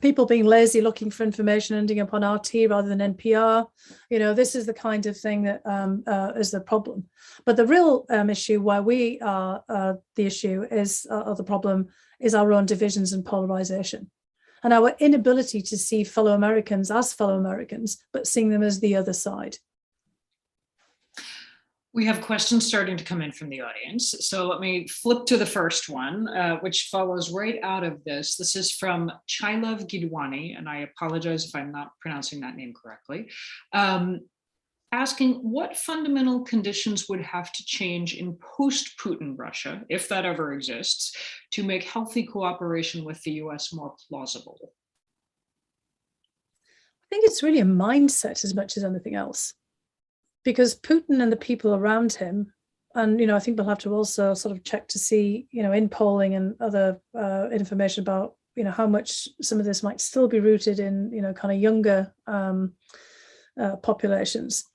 Speaker 4: people being lazy, looking for information, ending up on RT rather than NPR. This is the kind of thing that is the problem. But the real issue where we are the issue is, or the problem, is our own divisions and polarization, and our inability to see fellow Americans as fellow Americans, but seeing them as the other side.
Speaker 3: We have questions starting to come in from the audience. So let me flip to the first one, which follows right out of this. This is from Chailav Gidwani, and I apologize if I'm not pronouncing that name correctly. Asking what fundamental conditions would have to change in post-Putin Russia, if that ever exists, to make healthy cooperation with the US more plausible?
Speaker 4: I think it's really a mindset as much as anything else, because Putin and the people around him, and I think we'll have to also sort of check to see, in polling and other information about, how much some of this might still be rooted in, kind of younger populations.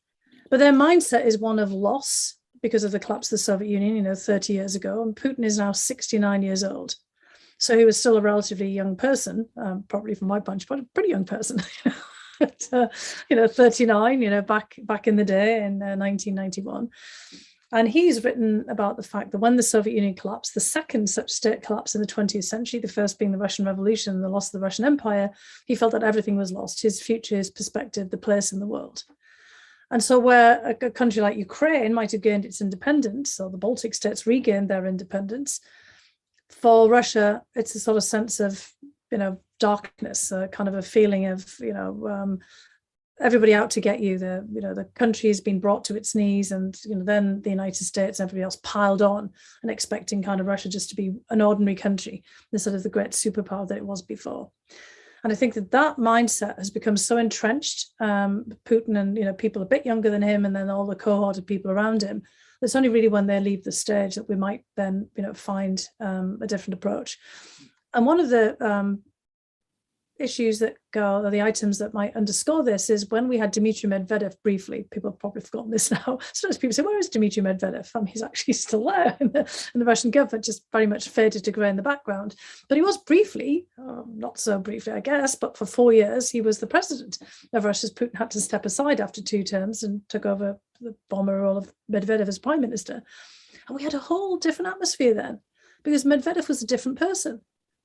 Speaker 4: But their mindset is one of loss because of the collapse of the Soviet Union, 30 years ago. And Putin is now 69 years old. So he was still a relatively young person, probably from my bunch, but a pretty young person. But, 39, back in the day in 1991. And he's written about the fact that when the Soviet Union collapsed, the second such state collapse in the 20th century, the first being the Russian Revolution and the loss of the Russian Empire, he felt that everything was lost, his future, his perspective, the place in the world. And so where a country like Ukraine might have gained its independence, or the Baltic states regained their independence, for Russia, it's a sort of sense of, darkness, kind of a feeling of, everybody out to get you. The country has been brought to its knees, and then the United States and everybody else piled on and expecting kind of Russia just to be an ordinary country instead of the great superpower that it was before. And I think that mindset has become so entrenched, Putin and people a bit younger than him, and then all the cohort of people around him. It's only really when they leave the stage that we might then find a different approach. And one of the issues that go, or the items that might underscore this, is when we had Dmitry Medvedev briefly. People have probably forgotten this now. Sometimes people say, where is Dmitry Medvedev? He's actually still there in the Russian government, just very much faded to grey in the background. But he was briefly, not so briefly, I guess, but for 4 years, he was the president of Russia. Putin had to step aside after 2 terms and took over the former role of Medvedev as prime minister. And we had a whole different atmosphere then, because Medvedev was a different person.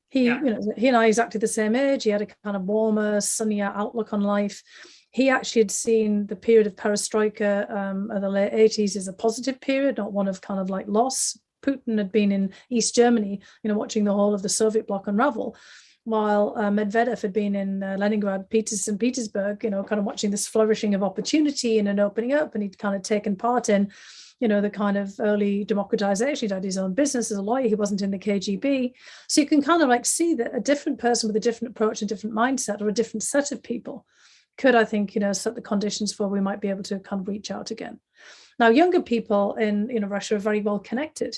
Speaker 4: He and I exactly the same age. He had a kind of warmer, sunnier outlook on life. He actually had seen the period of perestroika of the late 80s as a positive period, not one of kind of like loss. Putin had been in East Germany, watching the whole of the Soviet bloc unravel, while Medvedev had been in Leningrad, St. Petersburg, kind of watching this flourishing of opportunity and an opening up, and he'd kind of taken part in the kind of early democratization. He'd had his own business as a lawyer. He wasn't in the KGB. So you can kind of like see that a different person with a different approach, a different mindset, or a different set of people could, I think, set the conditions for we might be able to kind of reach out again. Now, younger people in Russia are very well connected.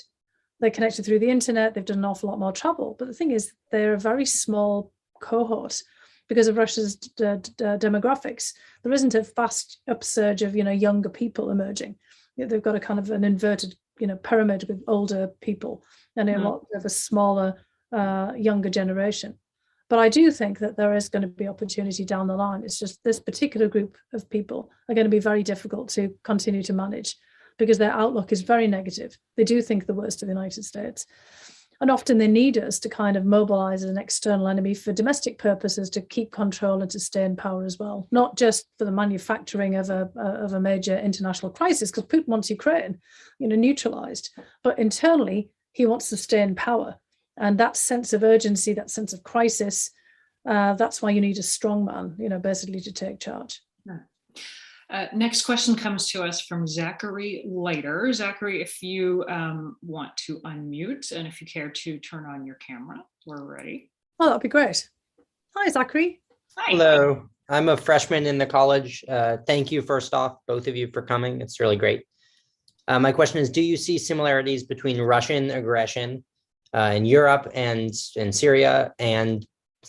Speaker 4: They're connected through the internet. They've done an awful lot more travel. But the thing is, they're a very small cohort because of Russia's demographics. There isn't a fast upsurge of, younger people emerging. They've got a kind of an inverted, pyramid with older people and a lot of a smaller, younger generation. But I do think that there is going to be opportunity down the line. It's just this particular group of people are going to be very difficult to continue to manage because their outlook is very negative. They do think the worst of the United States. And often they need us to kind of mobilize an external enemy for domestic purposes to keep control and to stay in power as well, not just for the manufacturing of a major international crisis, because Putin wants Ukraine, neutralized, but internally he wants to stay in power. And that sense of urgency, that sense of crisis, that's why you need a strong man, basically to take charge.
Speaker 3: Next question comes to us from Zachary later. Zachary, if you want to unmute and if you care to turn on your camera, we're ready.
Speaker 4: Oh, that'd be great. Hi, Zachary.
Speaker 3: Hi.
Speaker 5: Hello, I'm a freshman in the college. Thank you, first off, both of you for coming. It's really great. My question is, do you see similarities between Russian aggression in Europe and in Syria and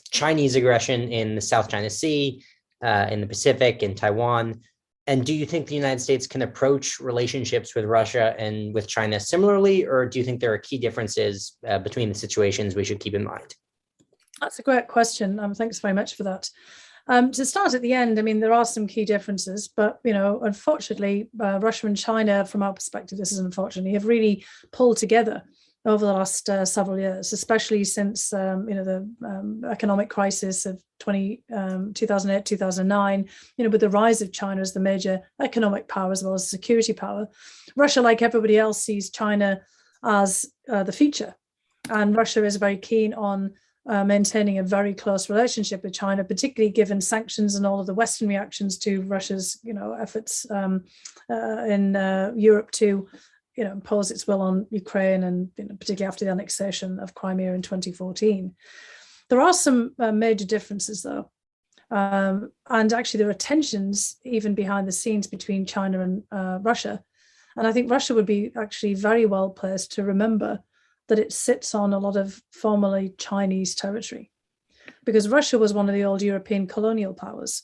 Speaker 5: Chinese aggression in the South China Sea, in the Pacific, in Taiwan? And do you think the United States can approach relationships with Russia and with China similarly, or do you think there are key differences between the situations we should keep in mind?
Speaker 4: That's a great question. Thanks very much for that. To start at the end, there are some key differences, but, unfortunately, Russia and China, from our perspective, this is unfortunately, have really pulled together over the last several years, especially since the economic crisis of 2008, 2009, with the rise of China as the major economic power as well as security power. Russia, like everybody else, sees China as the future. And Russia is very keen on maintaining a very close relationship with China, particularly given sanctions and all of the Western reactions to Russia's efforts in Europe to impose its will on Ukraine, and particularly after the annexation of Crimea in 2014. There are some major differences, though. And actually, there are tensions even behind the scenes between China and Russia. And I think Russia would be actually very well placed to remember that it sits on a lot of formerly Chinese territory, because Russia was one of the old European colonial powers.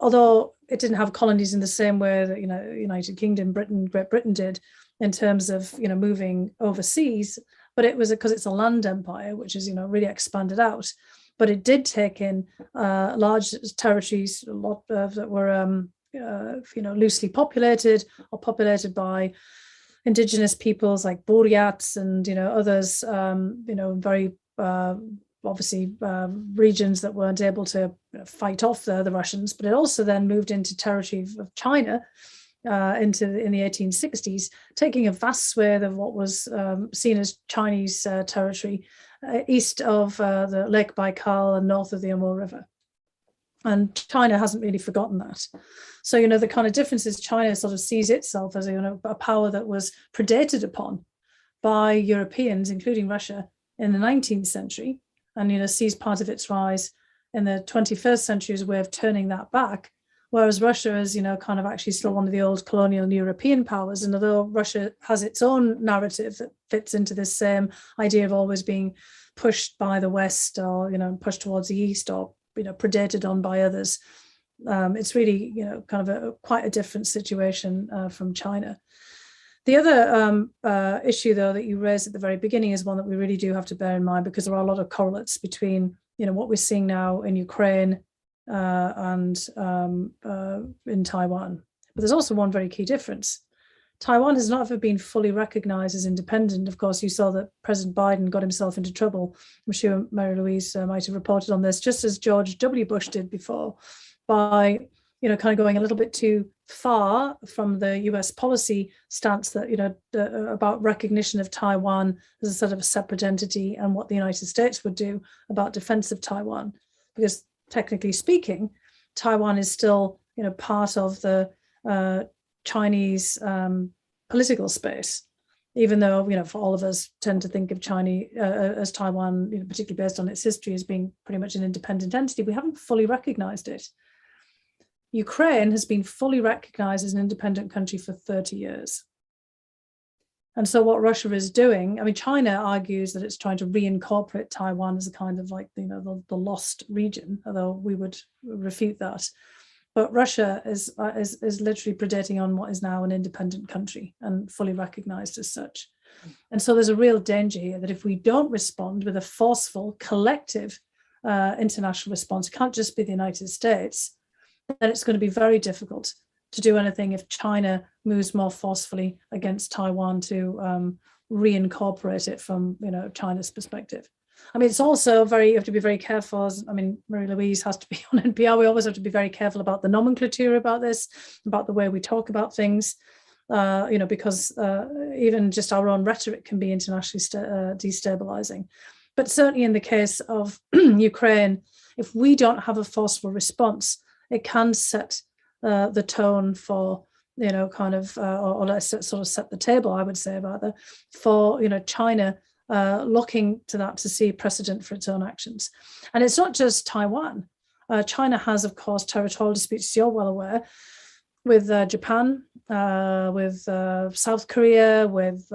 Speaker 4: Although it didn't have colonies in the same way that United Kingdom, Great Britain did, in terms of moving overseas, but it was because it's a land empire, which is really expanded out. But it did take in large territories, a lot of that were loosely populated or populated by indigenous peoples like Buryats and others, very obviously regions that weren't able to fight off the Russians. But it also then moved into territory of China in the 1860s, taking a vast swathe of what was seen as Chinese territory east of the Lake Baikal and north of the Amur River. And China hasn't really forgotten that. So, the kind of difference is China sort of sees itself as a power that was predated upon by Europeans, including Russia, in the 19th century, and sees part of its rise in the 21st century as a way of turning that back. Whereas Russia is, kind of actually still one of the old colonial European powers. And although Russia has its own narrative that fits into this same idea of always being pushed by the West or, pushed towards the East or, predated on by others, it's really, kind of quite a different situation from China. The other issue, though, that you raised at the very beginning is one that we really do have to bear in mind, because there are a lot of correlates between, what we're seeing now in Ukraine and in Taiwan. But there's also one very key difference. Taiwan has not ever been fully recognized as independent. Of course, you saw that President Biden got himself into trouble. I'm sure Mary Louise might have reported on this, just as George W. Bush did before, by kind of going a little bit too far from the US policy stance that, about recognition of Taiwan as a sort of a separate entity and what the United States would do about defense of Taiwan. Because technically speaking, Taiwan is still, part of the Chinese political space, even though, for all of us tend to think of China as Taiwan, particularly based on its history, as being pretty much an independent entity. We haven't fully recognized it. Ukraine has been fully recognized as an independent country for 30 years. And so what Russia is doing, China argues that it's trying to reincorporate Taiwan as a kind of like, the lost region, although we would refute that. But Russia is literally predating on what is now an independent country and fully recognized as such. And so there's a real danger here that if we don't respond with a forceful, collective international response, it can't just be the United States, then it's going to be very difficult to do anything if China moves more forcefully against Taiwan to reincorporate it from, China's perspective. I mean, it's also you have to be very careful. Mary Louise has to be on NPR. We always have to be very careful about the nomenclature about this, about the way we talk about things, because even just our own rhetoric can be internationally destabilizing. But certainly in the case of Ukraine, if we don't have a forceful response, it can set the tone for, or let's sort of set the table, I would say, rather, for, China looking to that to see precedent for its own actions. And it's not just Taiwan. China has, of course, territorial disputes, as you're well aware, with Japan, with South Korea, with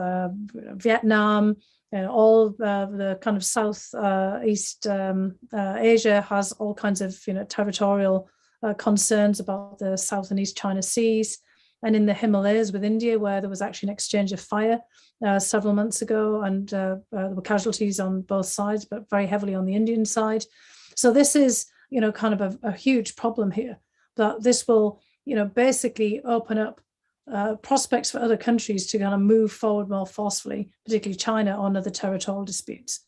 Speaker 4: Vietnam, and all the kind of Southeast Asia has all kinds of territorial concerns about the South and East China Seas, and in the Himalayas with India, where there was actually an exchange of fire several months ago, and there were casualties on both sides, but very heavily on the Indian side. So this is kind of a huge problem here, that this will basically open up prospects for other countries to kind of move forward more forcefully, particularly China, on other territorial disputes,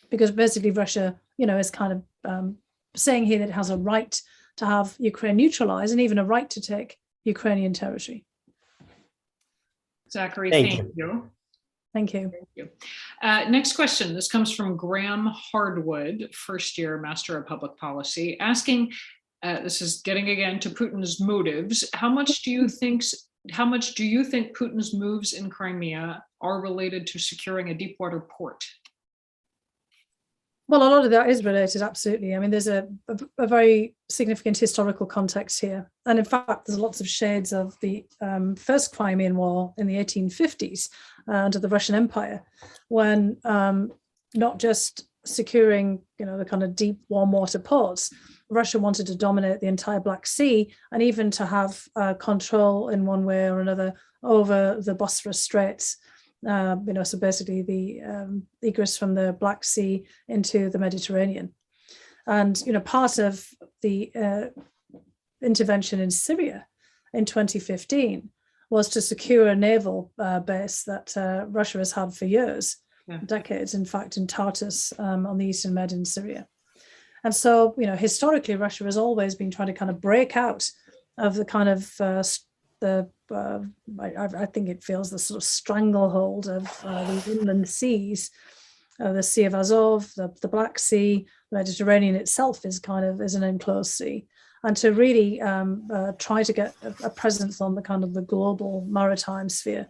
Speaker 4: because basically Russia, is kind of saying here that it has a right to have Ukraine neutralized and even a right to take Ukrainian territory.
Speaker 3: Zachary, thank you.
Speaker 4: Thank you.
Speaker 3: Thank you. Next question. This comes from Graham Hardwood, first year Master of Public Policy, asking, this is getting again to Putin's motives. How much do you think Putin's moves in Crimea are related to securing a deepwater port?
Speaker 4: Well, a lot of that is related, absolutely. I mean, there's a very significant historical context here. And in fact, there's lots of shades of the first Crimean War in the 1850s under the Russian Empire, when not just securing, the kind of deep warm water ports, Russia wanted to dominate the entire Black Sea, and even to have control in one way or another over the Bosphorus Straits. So basically the egress from the Black Sea into the Mediterranean. And, part of the intervention in Syria in 2015 was to secure a naval base that Russia has had for years, decades, in fact, in Tartus on the Eastern Med in Syria. And so, historically, Russia has always been trying to kind of break out of the kind of I think it feels the sort of stranglehold of these inland seas, the Sea of Azov, the Black Sea, the Mediterranean itself is an enclosed sea, and to really try to get a presence on the kind of the global maritime sphere.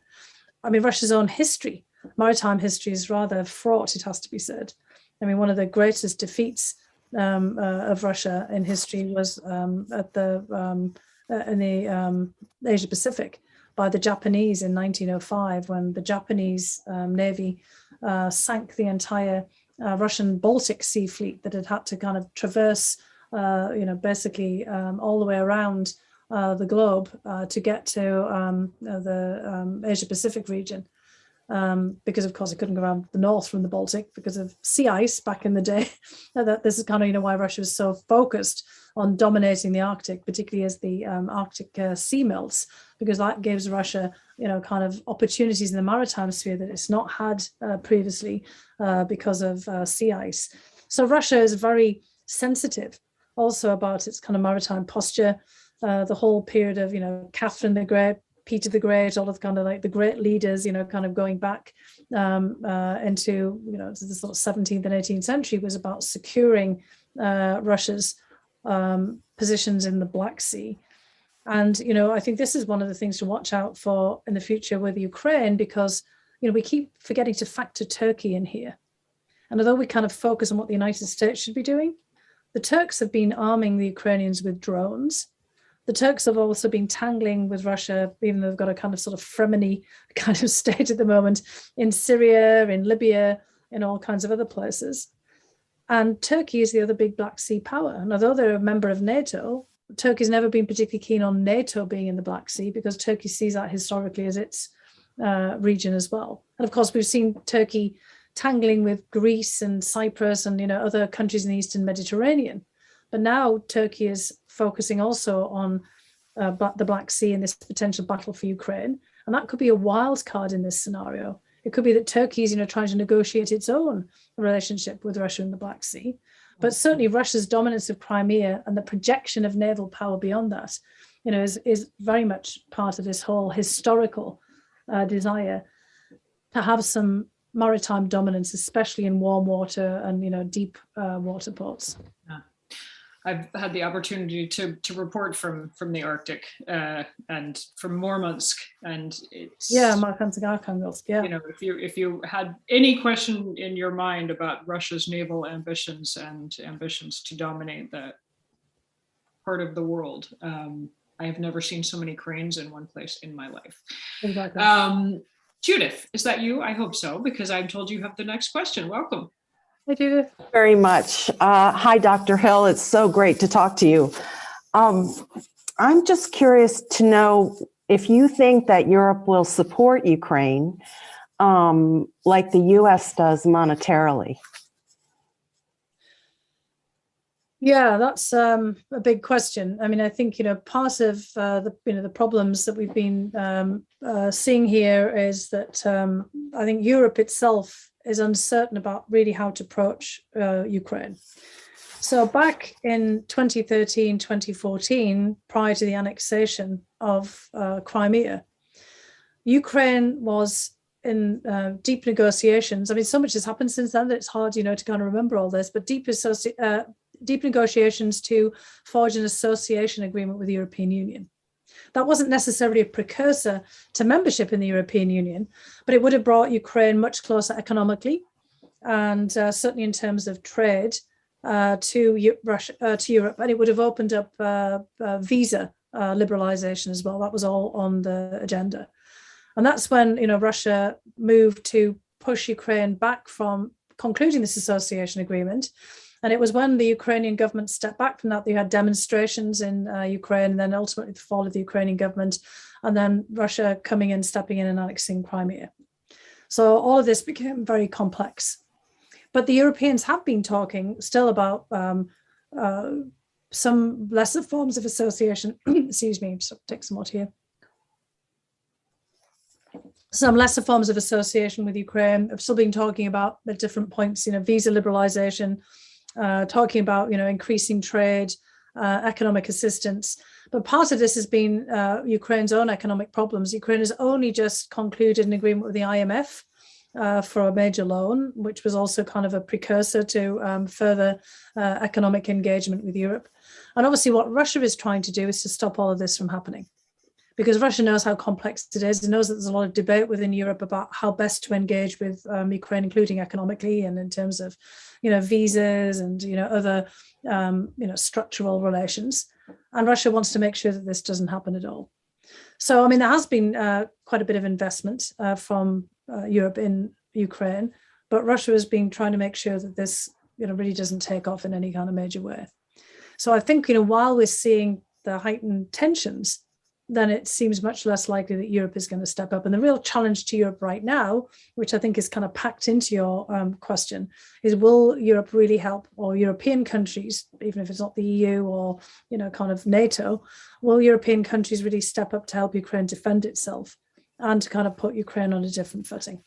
Speaker 4: I mean, Russia's own history, maritime history, is rather fraught, it has to be said. I mean, one of the greatest defeats of Russia in history was in the Asia Pacific by the Japanese in 1905, when the Japanese Navy sank the entire Russian Baltic Sea fleet that had to kind of traverse, basically all the way around the globe to get to the Asia Pacific region. Because of course it couldn't go around the north from the Baltic because of sea ice back in the day. That this is kind of why Russia was so focused on dominating the Arctic, particularly as the Arctic sea melts, because that gives Russia kind of opportunities in the maritime sphere that it's not had previously because of sea ice. So Russia is very sensitive also about its kind of maritime posture. The whole period of Catherine the Great, Peter the Great, all of kind of like the great leaders, kind of going back into, the sort of 17th and 18th century was about securing Russia's positions in the Black Sea. And, I think this is one of the things to watch out for in the future with Ukraine, because, we keep forgetting to factor Turkey in here. And although we kind of focus on what the United States should be doing, the Turks have been arming the Ukrainians with drones. The Turks have also been tangling with Russia, even though they've got a kind of sort of frenemy kind of state at the moment, in Syria, in Libya, in all kinds of other places. And Turkey is the other big Black Sea power. And although they're a member of NATO, Turkey's never been particularly keen on NATO being in the Black Sea, because Turkey sees that historically as its region as well. And of course, we've seen Turkey tangling with Greece and Cyprus and other countries in the Eastern Mediterranean. But now Turkey is focusing also on the Black Sea and this potential battle for Ukraine. And that could be a wild card in this scenario, It could be that Turkey is, trying to negotiate its own relationship with Russia in the Black Sea. But certainly Russia's dominance of Crimea and the projection of naval power beyond that, is very much part of this whole historical desire to have some maritime dominance, especially in warm water and deep water ports.
Speaker 3: Yeah. I've had the opportunity to report from the Arctic and from Murmansk, and it's if you had any question in your mind about Russia's naval ambitions and ambitions to dominate that part of the world, I have never seen so many cranes in one place in my life.
Speaker 4: Exactly.
Speaker 3: Judith, is that you? I hope so, because I'm told you have the next question. Welcome.
Speaker 4: Hi, Judith.
Speaker 6: Very much. Hi, Dr. Hill. It's so great to talk to you. I'm just curious to know if you think that Europe will support Ukraine like the US does monetarily.
Speaker 4: Yeah, that's a big question. I mean, I think, part of the problems that we've been seeing here is that I think Europe itself is uncertain about really how to approach Ukraine. So back in 2013, 2014, prior to the annexation of Crimea, Ukraine was in deep negotiations. I mean, so much has happened since then that it's hard, to kind of remember all this, but deep negotiations to forge an association agreement with the European Union. That wasn't necessarily a precursor to membership in the European Union, but it would have brought Ukraine much closer economically and certainly in terms of trade to Russia, to Europe, and it would have opened up visa liberalization as well. That was all on the agenda. And that's when, Russia moved to push Ukraine back from concluding this association agreement. And it was when the Ukrainian government stepped back from that, they had demonstrations in Ukraine, and then ultimately the fall of the Ukrainian government, and then Russia coming in, stepping in and annexing Crimea. So all of this became very complex. But the Europeans have been talking still about some lesser forms of association. Excuse me, just take some water here. Some lesser forms of association with Ukraine. I've still been talking about the different points, visa liberalization, talking about, increasing trade, economic assistance. But part of this has been Ukraine's own economic problems. Ukraine has only just concluded an agreement with the IMF for a major loan, which was also kind of a precursor to further economic engagement with Europe. And obviously what Russia is trying to do is to stop all of this from happening, because Russia knows how complex it is. It knows that there's a lot of debate within Europe about how best to engage with Ukraine, including economically and in terms of, visas and, other, structural relations. And Russia wants to make sure that this doesn't happen at all. So, I mean, there has been quite a bit of investment from Europe in Ukraine, but Russia has been trying to make sure that this, really doesn't take off in any kind of major way. So I think, while we're seeing the heightened tensions, then it seems much less likely that Europe is going to step up. And the real challenge to Europe right now, which I think is kind of packed into your question, is will Europe really help, or European countries, even if it's not the EU or, kind of NATO, will European countries really step up to help Ukraine defend itself and to kind of put Ukraine on a different footing?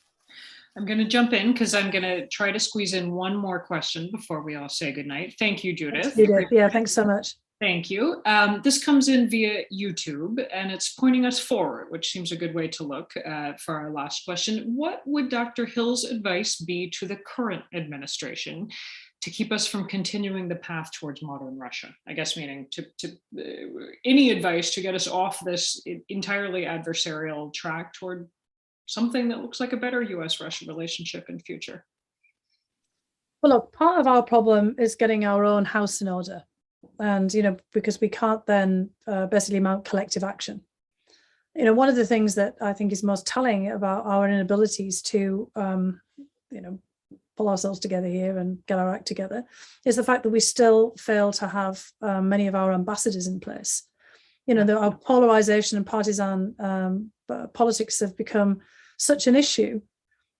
Speaker 3: I'm going to jump in because I'm going to try to squeeze in one more question before we all say goodnight. Thank you, Judith.
Speaker 4: Thanks, Judith. Yeah, thanks so much.
Speaker 3: Thank you. This comes in via YouTube, and it's pointing us forward, which seems a good way to look for our last question. What would Dr. Hill's advice be to the current administration to keep us from continuing the path towards modern Russia? I guess meaning any advice to get us off this entirely adversarial track toward something that looks like a better US-Russia relationship in future.
Speaker 4: Well, look, part of our problem is getting our own house in order. And, because we can't then basically mount collective action. One of the things that I think is most telling about our inabilities to, pull ourselves together here and get our act together is the fact that we still fail to have many of our ambassadors in place. Our polarization and partisan politics have become such an issue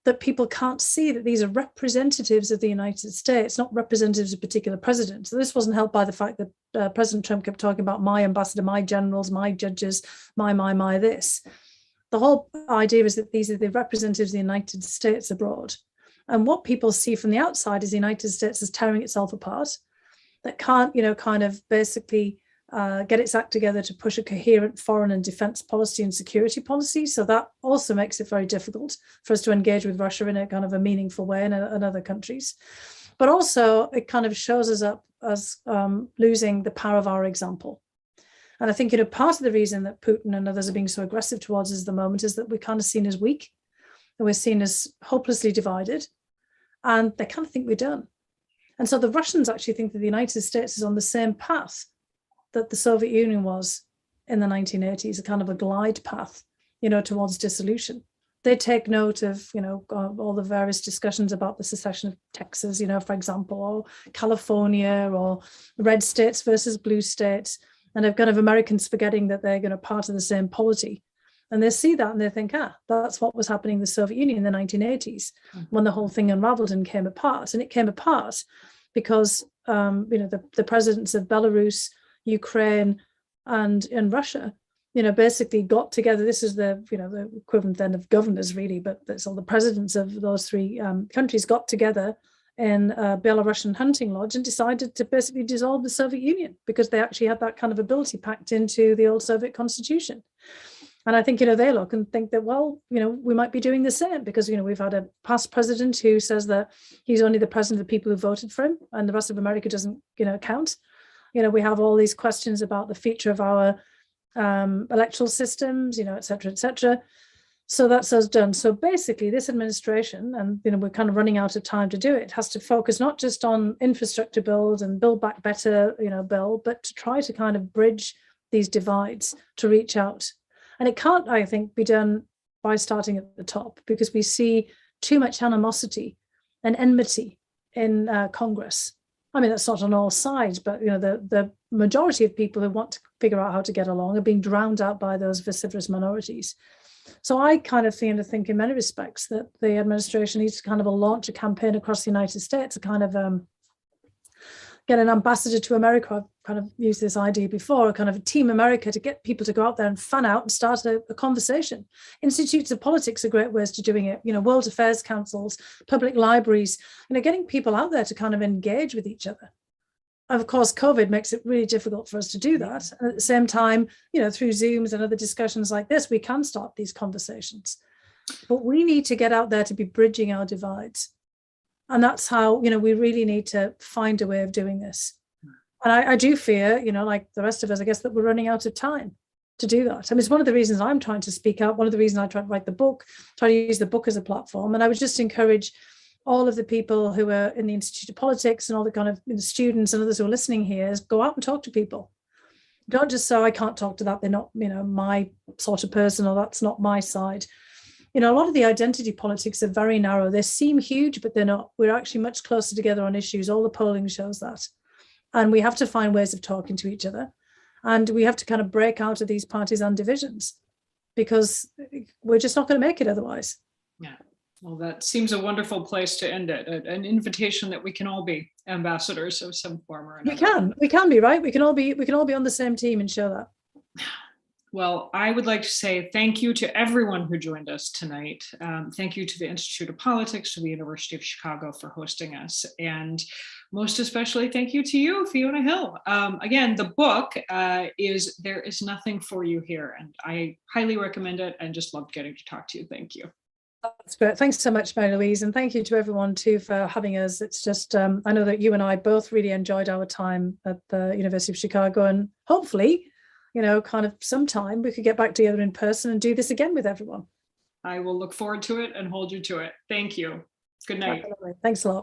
Speaker 4: that people can't see that these are representatives of the United States, not representatives of a particular president. So this wasn't helped by the fact that President Trump kept talking about my ambassador, my generals, my judges, my this. the whole idea is that these are the representatives of the United States abroad. And what people see from the outside is the United States is tearing itself apart, that can't, kind of basically get its act together to push a coherent foreign and defense policy and security policy. So that also makes it very difficult for us to engage with Russia in a kind of a meaningful way in other countries. But also it kind of shows us up as losing the power of our example. And I think, part of the reason that Putin and others are being so aggressive towards us at the moment is that we're kind of seen as weak, and we're seen as hopelessly divided, and they kind of think we're done. And so the Russians actually think that the United States is on the same path that the Soviet Union was in the 1980s, a kind of a glide path, towards dissolution. They take note of, all the various discussions about the secession of Texas, for example, or California, or red states versus blue states. And they've kind of Americans forgetting that they're part of the same polity. And they see that and they think, that's what was happening in the Soviet Union in the 1980s, when the whole thing unraveled and came apart. And it came apart because, the presidents of Belarus, Ukraine, and Russia, basically got together. This is the equivalent then of governors, really, but that's all the presidents of those three countries got together in a Belarusian hunting lodge and decided to basically dissolve the Soviet Union because they actually had that kind of ability packed into the old Soviet constitution. And I think, they look and think that, well, we might be doing the same because, we've had a past president who says that he's only the president of the people who voted for him and the rest of America doesn't, count. We have all these questions about the future of our electoral systems, et cetera, et cetera. So that's us done. So basically this administration, and, we're kind of running out of time to do it, has to focus not just on infrastructure build and build back better, bill, but to try to kind of bridge these divides to reach out. And it can't, I think, be done by starting at the top because we see too much animosity and enmity in Congress. I mean, that's not on all sides, but the majority of people who want to figure out how to get along are being drowned out by those vociferous minorities. So I kind of think in many respects that the administration needs to kind of launch a campaign across the United States to kind of get an ambassador to America. I've kind of used this idea before, a kind of a team America to get people to go out there and fan out and start a conversation. Institutes of politics are great ways to doing it, world affairs councils, public libraries, getting people out there to kind of engage with each other. Of course, COVID makes it really difficult for us to do that. And at the same time, through Zooms and other discussions like this, we can start these conversations. But we need to get out there to be bridging our divides. And that's how, we really need to find a way of doing this. And I do fear, like the rest of us, I guess, that we're running out of time to do that. I mean, it's one of the reasons I'm trying to speak out. One of the reasons I try to write the book, try to use the book as a platform. And I would just encourage all of the people who are in the Institute of Politics and all the kind of students and others who are listening here is go out and talk to people. Don't just say, I can't talk to that. They're not, my sort of person, or that's not my side. A lot of the identity politics are very narrow. They seem huge, but they're not. We're actually much closer together on issues. All the polling shows that. And we have to find ways of talking to each other. And we have to kind of break out of these partisan divisions because we're just not going to make it otherwise.
Speaker 3: Yeah. Well, that seems a wonderful place to end it. An invitation that we can all be ambassadors of some form or another.
Speaker 4: We can be, right? We can all be on the same team and show that.
Speaker 3: Well, I would like to say thank you to everyone who joined us tonight. Thank you to the Institute of Politics, to the University of Chicago for hosting us. And most especially, thank you to you, Fiona Hill. Again, the book is There Is Nothing for You Here, and I highly recommend it and just loved getting to talk to you. Thank you.
Speaker 4: That's great. Thanks so much, Mary Louise. And thank you to everyone too for having us. It's just, I know that you and I both really enjoyed our time at the University of Chicago, and hopefully, kind of sometime we could get back together in person and do this again with everyone.
Speaker 3: I will look forward to it and hold you to it. Thank you. Good night.
Speaker 4: Definitely. Thanks a lot.